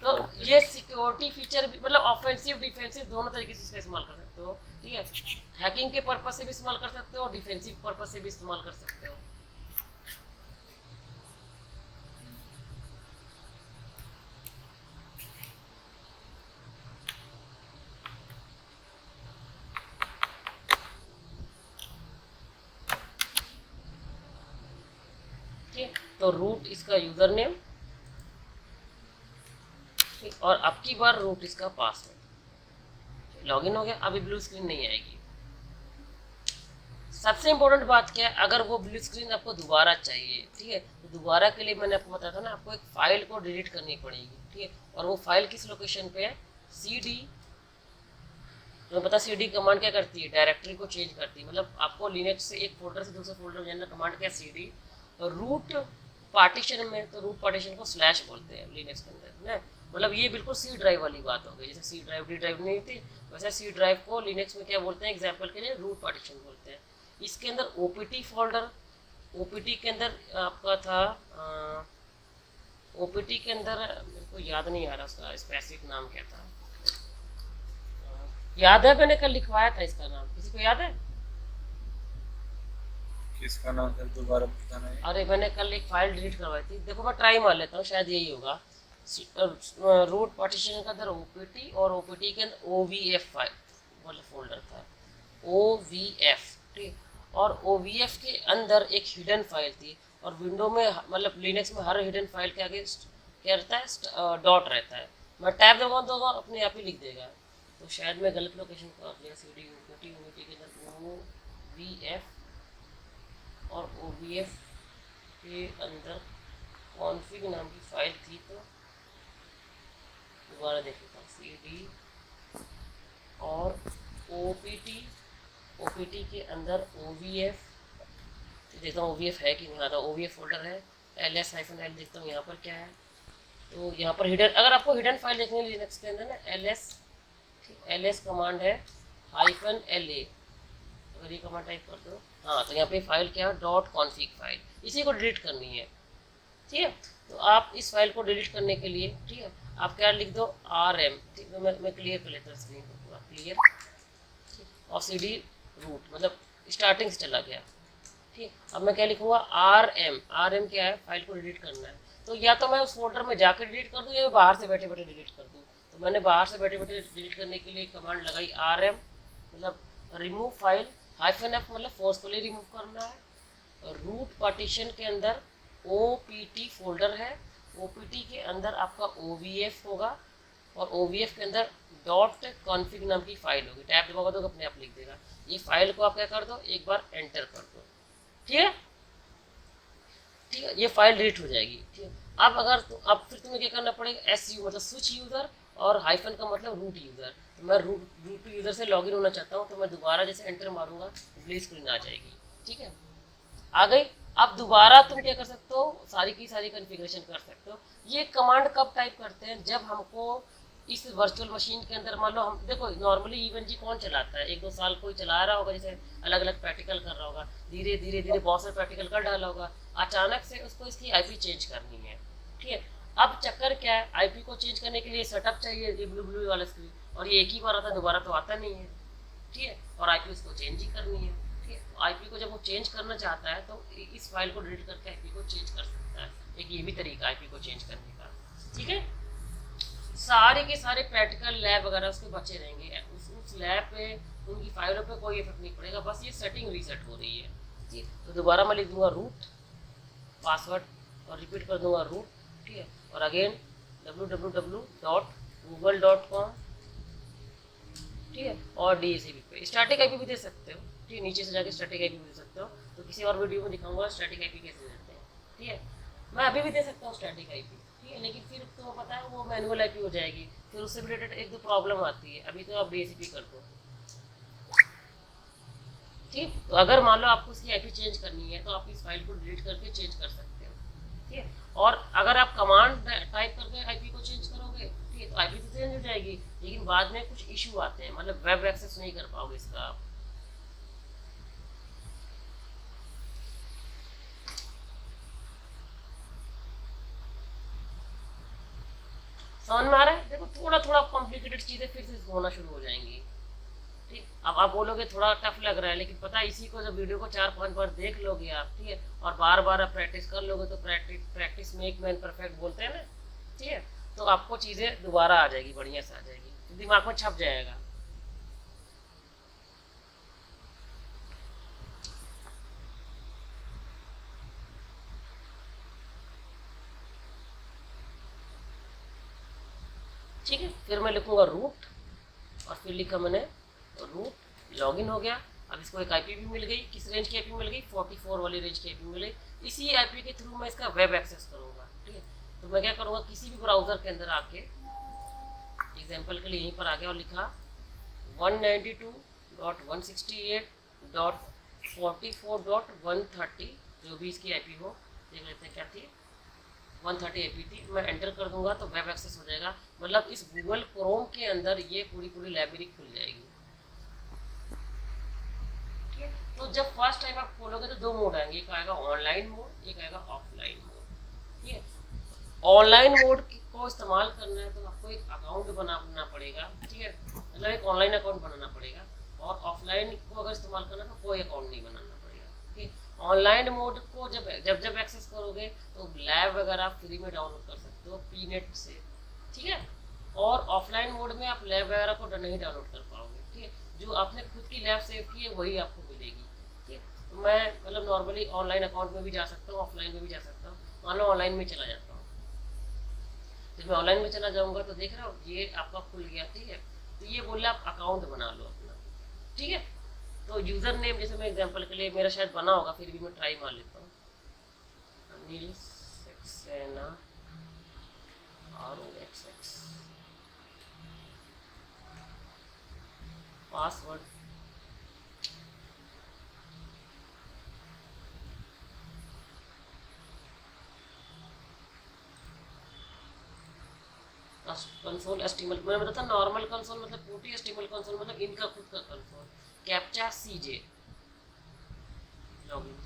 तो ये सिक्योरिटी फीचर भी, मतलब ऑफेंसिव डिफेंसिव दोनों तरीके से इसका इस्तेमाल कर सकते हो। ठीक है, हैकिंग के पर्पज से भी इस्तेमाल कर सकते हो और डिफेंसिव पर्पज से भी इस्तेमाल कर सकते हो। ठीक है, तो रूट इसका यूजर नेम, और अब की बार रूट इसका पासवर्ड। लॉगिन हो गया, अभी ब्लू स्क्रीन नहीं आएगी। सबसे इम्पोर्टेंट बात क्या है, अगर वो ब्लू स्क्रीन आपको दोबारा चाहिए, ठीक है, तो दोबारा के लिए मैंने आपको बताया था ना, आपको एक फाइल को डिलीट करनी पड़ेगी। ठीक है, और वो फाइल किस लोकेशन पे है, CD। तुम्हें पता CD कमांड क्या करती है, डायरेक्टरी को चेंज करती है। मतलब आपको लिनक्स से एक फोल्डर से दूसरे फोल्डर में जाना, कमांड क्या है, CD। रूट पार्टीशन में, तो रूट पार्टीशन को स्लैश बोलते हैं लिनक्स के अंदर ना, मतलब ये बिल्कुल सी ड्राइव वाली बात हो गई, जैसे सी ड्राइव डी ड्राइव नहीं थी, वैसे सी ड्राइव को लिनक्स में क्या बोलते हैं, एग्जाम्पल के लिए रूट पार्टीशन बोलते हैं। इसके अंदर ओपीटी फोल्डर, ओपीटी के अंदर आपका था ओपीटी के अंदर मेरे को याद नहीं आ रहा उसका स्पेसिफिक नाम क्या था, याद है मैंने कल लिखवाया था इसका नाम, किसी को याद है? किसका नाम था दोबारा बताना है? अरे मैंने कल एक फाइल डिलीट करवाई थी, देखो मैं ट्राई मार लेता हूँ, शायद यही होगा। रूट पार्टीशन के अंदर ओपीटी और ओपीटी के अंदर ओवीएफ फाइल मतलब फोल्डर था, ओवीएफ, ठीक। और ओवीएफ के अंदर एक हिडन फाइल थी, और विंडो में मतलब लिनक्स में हर हिडन फाइल के आगे क्या रहता है, डॉट रहता है। मैं टैब दबाऊँ तो अपने आप ही लिख देगा, तो शायद मैं गलत लोकेशन को लिया, सी डी ओपीटी ओपीटी के अंदर ओवीएफ और ओवीएफ के अंदर कॉन्फ़िग नाम की फाइल थी, तो दोबारा देख लेता हूँ, सी डी और ओपीटी, ओपीटी के अंदर ओवीएफ, देखता हूँ ओवीएफ है कि नहीं, आता ओवीएफ फोल्डर है, ls-l देखता हूँ यहाँ पर क्या है, तो यहाँ पर हिडन, अगर आपको हिडन फाइल देखनी है लिनक्स के अंदर ना, ls कमांड है -la, अगर ये कमांड टाइप कर दो, हाँ, तो यहाँ पे फाइल क्या है, डॉट कॉन्फिग फाइल, इसी को डिलीट करनी है, ठीक है। तो आप इस फाइल को डिलीट करने के लिए, ठीक है, आप क्या लिख दो rm, ठीक है, मैं क्लियर कर लेता हूँ स्क्रीन को पूरा क्लियर, और सी डी रूट मतलब स्टार्टिंग से चला गया, ठीक। अब मैं क्या लिखूँगा, आर एम क्या है, फाइल को डिलीट करना है, तो या तो मैं उस फोल्डर में जाकर डिलीट कर दूँ या बाहर से बैठे बैठे डिलीट कर दूँ, तो मैंने बाहर से बैठे बैठे डिलीट करने के लिए कमांड लगाई rm मतलब रिमूव फाइल -f मतलब फोर्सफुली रिमूव करना है। रूट पार्टीशन के अंदर ओपीटी फोल्डर है, ओपीटी के अंदर आपका ओवीएफ होगा, और ओवीएफ के अंदर डॉट कॉन्फिग नाम की फाइल होगी, टैब दबाओगे तो अपने आप लिख देगा। ये फाइल को आप क्या कर दो, एक बार एंटर कर दो, ठीक है, ठीक है, ये फाइल डिलीट हो जाएगी, ठीक है। अब अगर अब फिर तुम्हें क्या करना पड़ेगा, SU मतलब स्विच यूज़र, और हाइफन का मतलब रूट यूज़र, तो मैं रूट यूज़र से लॉगिन होना चाहता हूँ, तो मैं दोबारा जैसे एंटर मारूंगा डिस्प्ले स्क्रीन आ जाएगी, ठीक है, आ गई। अब दोबारा तुम क्या कर सकते हो, सारी की सारी कॉन्फ़िगरेशन कर सकते हो। ये कमांड कब टाइप करते हैं, जब हमको इस वर्चुअल मशीन के अंदर, मान लो हम देखो नॉर्मली इवन जी कौन चलाता है, 1-2 साल कोई चला रहा होगा, जैसे अलग अलग प्रैक्टिकल कर रहा होगा, धीरे धीरे धीरे बहुत सारे प्रैक्टिकल कर डाला होगा, अचानक से उसको इसकी आईपी चेंज करनी है, ठीक है। अब चक्कर क्या है, आईपी को चेंज करने के लिए सेटअप चाहिए, ये ब्लू ब्लू वाला स्क्रीन, और ये एक ही बार आता है, दोबारा तो आता नहीं है, ठीक है, और आईपी उसको चेंज ही करनी है, ठीक है। आईपी को जब वो चेंज करना चाहता है तो इस फाइल को डिलीट करके आईपी को चेंज कर सकता है, एक ये भी तरीका आईपी को चेंज करने का, ठीक है। सारे के सारे प्रैक्टिकल लैब वगैरह उसके बचे रहेंगे, उस लैब पे उनकी फाइलों पे कोई इफेक्ट नहीं पड़ेगा, बस ये सेटिंग रीसेट हो रही है, ठीक है। तो दोबारा मैं लिख दूंगा रूट पासवर्ड और रिपीट कर दूंगा रूट, ठीक है, और अगेन www.google.com, ठीक है, और DHCP पे स्टैटिक आईपी भी दे सकते हो, ठीक है, नीचे से जाके स्टैटिक आईपी भी दे सकते हो, तो किसी और वीडियो में दिखाऊंगा स्टैटिक आईपी कैसे देते हैं, ठीक है। मैं अभी भी दे सकता हूँ स्टैटिक आईपी, ठीक है, लेकिन फिर तुम्हें पता है वो मैनुअल आईपी हो जाएगी, फिर उससे रिलेटेड 1-2 प्रॉब्लम आती है, अभी तो आप DHCP कर दो, ठीक। तो अगर मान लो आपको उसकी आईपी चेंज करनी है तो आप इस फाइल को डिलीट करके चेंज कर सकते हो, ठीक है। और अगर आप कमांड टाइप करके आईपी को चेंज करोगे, ठीक है, तो आईपी तो चेंज हो जाएगी, लेकिन बाद में कुछ इशू आते हैं, मतलब वेब एक्सेस नहीं कर पाओगे इसका आप। समझ में आ रहा है? देखो थोड़ा थोड़ा कॉम्प्लिकेटेड चीजें फिर से होना शुरू हो जाएंगी, ठीक। अब आप बोलोगे थोड़ा टफ लग रहा है, लेकिन पता है इसी को जब वीडियो को 4-5 बार देख लोगे आप, ठीक है, और बार बार आप प्रैक्टिस कर लोगे, तो प्रैक्टिस मेक मैन परफेक्ट बोलते हैं ना, ठीक है, तो आपको चीज़ें दोबारा आ जाएगी, बढ़िया से आ जाएगी, तो दिमाग में छप जाएगा। ठीक है, फिर मैं लिखूंगा रूट, और फिर लिखा मैंने रूट, लॉगिन हो गया। अब इसको एक आईपी भी मिल गई, किस रेंज की आईपी मिल गई, 44 वाली रेंज की आईपी मिल गई। इसी आईपी के थ्रू मैं इसका वेब एक्सेस करूंगा, ठीक है। तो मैं क्या करूंगा, किसी भी ब्राउजर के अंदर आके, एग्जांपल के लिए यहीं पर आ गया और लिखा 192.168.44.130, जो भी इसकी आईपी हो, देख लेते हैं क्या थी, 130 APT मैं एंटर कर दूंगा तो वेब एक्सेस हो जाएगा। मतलब इस गूगल क्रोम के अंदर ये पूरी लाइब्रेरी खुल जाएगी। ठीक है, तो जब फर्स्ट टाइम आप खोलोगे तो दो मोड आएंगे, एक आएगा ऑनलाइन मोड, एक आएगा ऑफलाइन मोड। ठीक है, ऑनलाइन मोड को इस्तेमाल करना है तो आपको एक अकाउंट बनाना पड़ेगा। ठीक है, मतलब एक ऑनलाइन अकाउंट बनाना पड़ेगा। और ऑफलाइन को अगर इस्तेमाल करना तो कोई अकाउंट नहीं बनाना पड़ेगा। ठीक है, ऑनलाइन मोड को जब एक्सेस करोगे तो लैब वगैरह फ्री में डाउनलोड कर सकते हो पीनेट से। ठीक है, और ऑफलाइन मोड में आप लैब वगैरह को नहीं डाउनलोड कर पाओगे। ठीक है, जो आपने खुद की लैब सेव की है वही आपको मिलेगी। ठीक है, तो मैं मतलब नॉर्मली ऑनलाइन अकाउंट में भी जा सकता हूँ, ऑफलाइन में भी जा सकता हूँ। मान लो ऑनलाइन में चला जाता हूँ, जब मैं ऑनलाइन में चला जाऊंगा तो देख रहा हूँ ये आपका खुल गया। ठीक है, तो ये बोल रहा है आप अकाउंट बना लो अपना। ठीक है, तो यूजर नेम जैसे मैं एग्जांपल के लिए मेरा शायद बना होगा, फिर भी मैं ट्राई मार लेता हूँ। Anil Saxena ROXX। Password console एस्टिमल, मैंने बताया नॉर्मल कंसोल मतलब पूटी, एस्टिमल कंसोल मतलब इनका खुद का कंसोल। Captcha CJ login.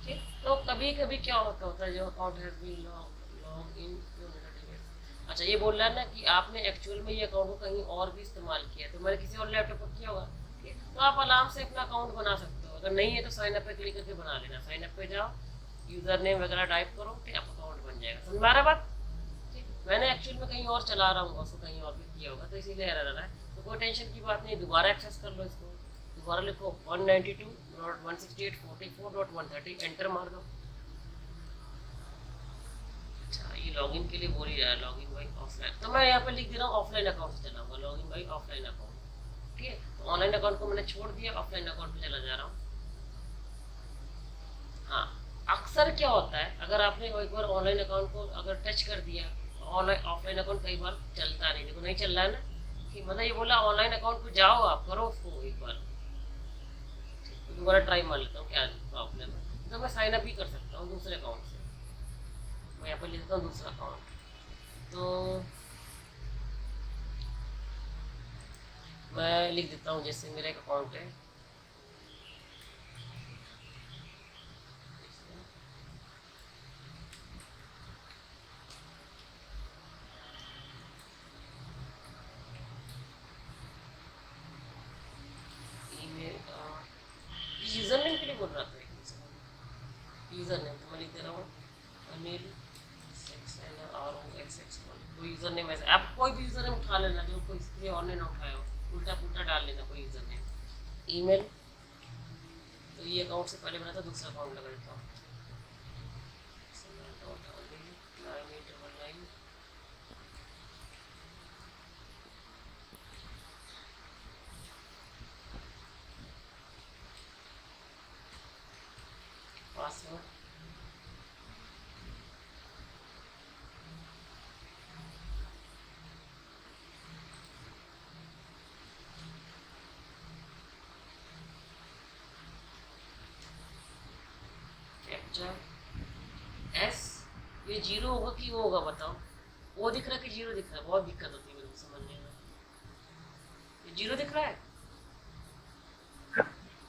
ठीक, तो कभी कभी क्या होता है जो account has been log in. अच्छा, ये बोल रहा है ना कि आपने एक्चुअल में ये अकाउंट को कहीं और भी इस्तेमाल किया, तो मैंने किसी और लैपटॉप पर किया होगा। ठीक, तो आप आराम से अपना अकाउंट बना सकते हो। अगर नहीं है तो साइन अप पे क्लिक करके बना लेना। साइन अप पे जाओ, यूजर नेम वगैरह टाइप करो, ठीक, आप अकाउंट बन जाएगा। समझ में आ रहा है बात? ठीक, मैंने एक्चुअल में कहीं और चला रहा हूँ, उसको कहीं और भी किया होगा तो इसीलिए एरर आ रहा है। तो कोई टेंशन की बात नहीं, दोबारा एक्सेस कर लो इसको। दोबारा लिखो 192.168.44.130, एंटर मार दो। अच्छा, ये लॉगिन के लिए बोल ही रहा है, लॉगिन बाई ऑफलाइन, तो मैं यहाँ पे लिख दे रहा हूँ ऑफलाइन अकाउंट से चलाऊंगा, लॉगिन बाई ऑफलाइन अकाउंट। ठीक है, तो ऑनलाइन अकाउंट को मैंने छोड़ दिया, ऑफलाइन अकाउंट पे चला जा रहा हूँ। हाँ, अक्सर क्या होता है अगर आपने एक बार ऑनलाइन अकाउंट को अगर टच कर दिया, ऑनलाइन ऑफलाइन अकाउंट कई बार चलता नहीं। देखो नहीं चल रहा है ना, कि मतलब ये बोला ऑनलाइन अकाउंट पे जाओ, आप करो उसको एक बार। तो दोबारा ट्राई मार लेता हूँ क्या प्रॉब्लम है। तो मैं साइन अप भी कर सकता हूँ दूसरे अकाउंट से। मैं यहाँ पर लिख देता हूँ दूसरा अकाउंट। तो मैं लिख देता हूँ जैसे मेरा एक अकाउंट है, यूजर नेम के लिए बोल रहा था यूजर नेम, तो मैं लिख दे रहा हूँ अनिल सक्सेना ROXX। कोई यूजर नेम ऐसा आप कोई भी यूजर नेम उठा लेना जो कोई इसके और ने ना उठाया हो, उल्टा पुल्टा डाल लेना कोई यूजर नेम। ईमेल, तो ये अकाउंट से पहले बना था, दूसरा अकाउंट लगा देता हूँ। पासवर्ड कैप्चा S, ये जीरो होगा कि वो होगा बताओ? वो दिख रहा है कि जीरो दिख रहा है? बहुत दिक्कत होती है मेरे को समझने में। ये जीरो दिख रहा है,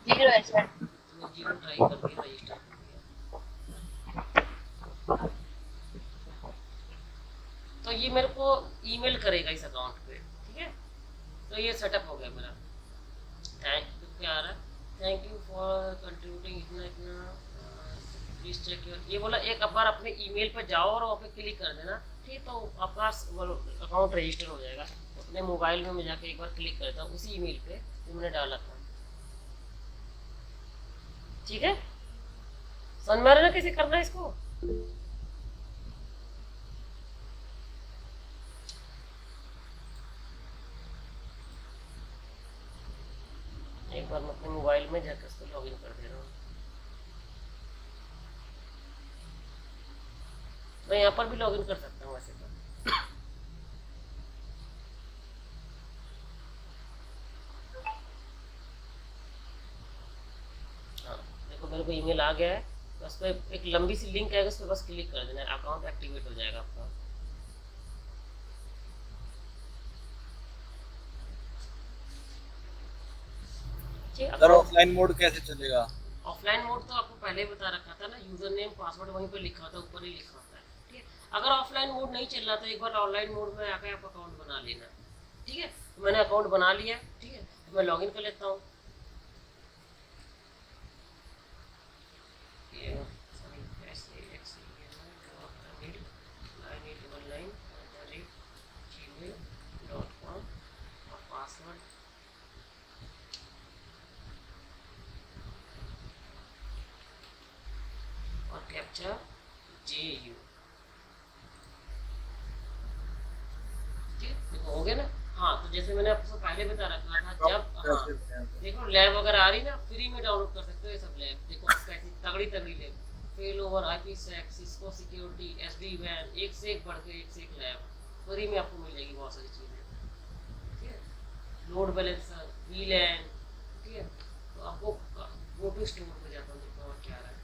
0 है सर। तो मैं जीरो ट्राई करके रजिस्टर कर दिया। तो ये मेरे को ईमेल करेगा इस अकाउंट पे। ठीक है, तो ये सेटअप हो गया मेरा। थैंक यू, क्या आ रहा है, थैंक यू फॉर कंट्रीब्यूटिंग इतना इतना, प्लीज चेक योर। ये बोला एक बार अपने ईमेल पे जाओ और वहाँ पे क्लिक कर देना। ठीक, तो आपका अकाउंट रजिस्टर हो जाएगा। अपने मोबाइल में मैं जाके एक बार क्लिक करता हूँ उसी ईमेल पे जो मैंने डाला था। ठीक है, समझ में आ रहा है ना कैसे करना है इसको? एक बार मैं अपने मोबाइल में जाकर इसको लॉगिन कर दे रहा हूँ। मैं यहाँ पर भी लॉगिन कर सकता हूँ वैसे तो। को ईमेल आ गया है, तो उस पर एक लंबी सी लिंक आएगा, उस पर बस क्लिक कर देना है, अकाउंट एक्टिवेट हो जाएगा आपका। सर ऑफलाइन मोड कैसे चलेगा? ऑफलाइन मोड तो आपको पहले ही बता रखा था ना, यूजर नेम पासवर्ड वहीं पे लिखा था, ऊपर ही लिखा होता है, ठीक है। अगर ऑफलाइन मोड नहीं चल रहा तो एक बार ऑनलाइन मोड में आकर आप अकाउंट बना लेना, ठीक है। तो मैंने अकाउंट बना लिया, ठीक है, तो मैं लॉगिन कर लेता हूँ। पासवर्ड और कैप्चा JU, हो गया ना। हाँ, तो जैसे मैंने आपको पहले बता रखा था, जब हाँ देखो लैब वगैरह आ रही ना, फ्री में डाउनलोड कर सकते हो ये सब लैब। देखो कैसी तगड़ी तगड़ी lab, failover, IPsec, Cisco security, SD वैन, एक से एक बढ़ के एक से एक लैब फ्री में आपको मिलेगी, बहुत सारी चीज़ें, ठीक है। लोड बैलेंसर, VLAN, ठीक है। तो आपको गो टू स्टोर में जाता हूँ, देखो और क्या आ रहा है।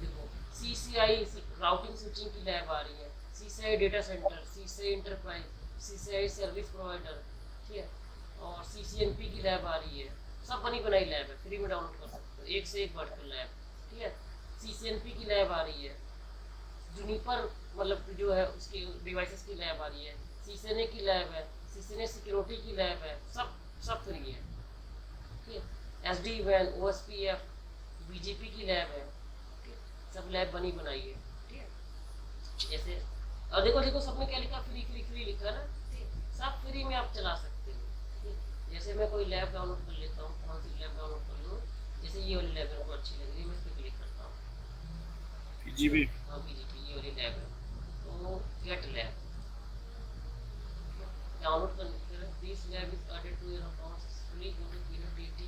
देखो CCI राउटिंग स्विचिंग की लैब आ रही है, CCI data centre, CCI enterprise, CCI service provider, ठीक है, और CCNP की लैब आ रही है। सब बनी बनाई लैब है, फ्री में डाउनलोड कर सकते हो, एक से एक बढ़कर लैब, ठीक है। CCNP की लैब आ रही है, जूनिपर मतलब जो है उसकी डिवाइसेस की लैब आ रही है, CCNA की लैब है, CCNA सिक्योरिटी की लैब है, सब फ्री है, ठीक है। SD वैन, OSPF, BGP की लैब है, सब लैब बनी बनाई है, ठीक है। जैसे और देखो सब में क्या लिखा, फ्री फ्री फ्री लिखा ना, ठीक है। सब फ्री में आप चला सकते हो, ठीक है। जैसे मैं कोई लैब डाउनलोड कर लेता हूँ, कौन सी लैब डाउनलोड कर लूँ, जैसे ये वाली लैब मेरे को अच्छी लग रही है, मैं इस पर क्लिक करता हूँ, PGP। हाँ PGP ये वाली लैब है, तो गेट लैब डाउनलोड करने के लिए this lab is added to your account successfully, go to PNET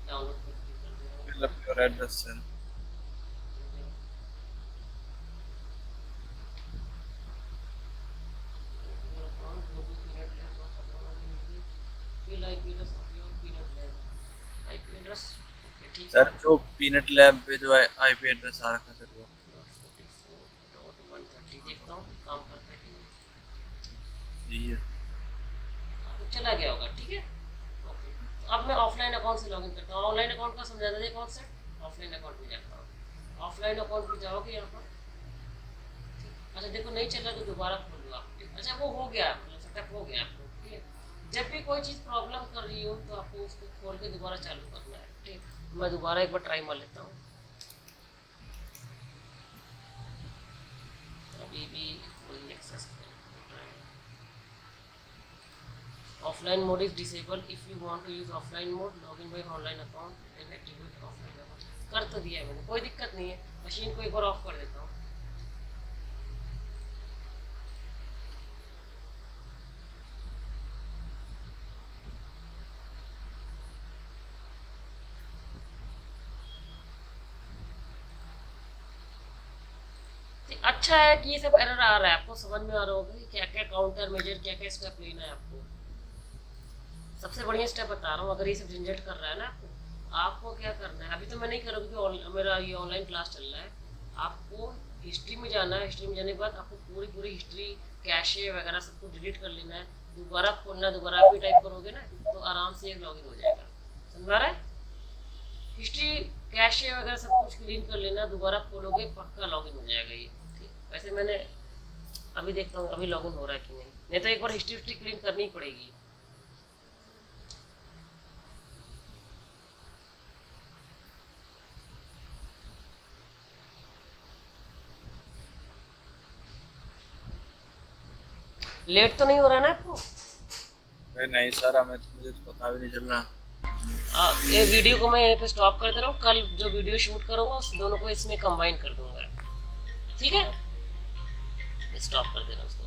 download कर दे रहा हूँ। Fill up your address sir. Sir जो पीनट लैब पे जो IP एड्रेस आ रखा है सर वो देखता हूँ काम करता है कि नहीं। यही है। तो चला गया होगा, ठीक है। ओके, तो अब मैं ऑफलाइन अकाउंट से लॉगिन करता हूँ। ऑनलाइन अकाउंट का समझाता था कॉन्सेप्ट, ऑफलाइन अकाउंट में जाता हूँ। ऑफलाइन अकाउंट में जाओगे यहाँ पर, अच्छा देखो नहीं चल रहा तो दोबारा खोल लो आप। अच्छा वो हो गया, मतलब सेटअप हो गया आपको, ठीक है। जब भी कोई चीज़ प्रॉब्लम कर रही हो तो आपको उसको खोल के दोबारा चालू करना है, ठीक है। मैं दोबारा एक बार ट्राई मार लेता हूँ, अभी भी कोई access offline mode is disable, if you want to use offline mode log in by online account and activate offline account. कर तो दिया है मैंने, कोई दिक्कत नहीं है। मशीन को एक बार ऑफ कर देता हूँ। अच्छा है कि ये सब एरर आ रहा है, आपको समझ में आ रहा होगा कि क्या क्या काउंटर मेजर, क्या क्या स्टेप लेना है आपको। सबसे बढ़िया स्टेप बता रहा हूँ, अगर ये सब झंझट कर रहा है ना आपको क्या करना है। अभी तो मैं नहीं करूँगी क्योंकि मेरा ये ऑनलाइन क्लास चल रहा है। आपको हिस्ट्री में जाना है, हिस्ट्री में जाने के बाद आपको पूरी हिस्ट्री, कैशे वगैरह सबको डिलीट कर लेना है, दोबारा खोलना, दोबारा आप ही टाइप करोगे ना तो आराम से एक लॉगिन हो जाएगा। समझ आ रहा है? हिस्ट्री, कैशे वगैरह सब कुछ क्लीन कर लेना, दोबारा खोलोगे पक्का लॉगिन हो जाएगा ये। वैसे मैंने अभी देखता हूँ अभी लॉगिन हो रहा है कि नहीं तो एक बार हिस्ट्री क्लीन करनी ही पड़ेगी। लेट तो नहीं हो रहा ना आपको? नहीं सर, हमें मुझे तो पता भी नहीं चल रहा। ये वीडियो को मैं यहीं पे स्टॉप कर दे रहा हूँ। कल जो वीडियो शूट करूँगा उस दोनों को इसमें कंबाइन कर दूंगा, ठीक है। स्टॉप कर दे रहा हूँ उसको।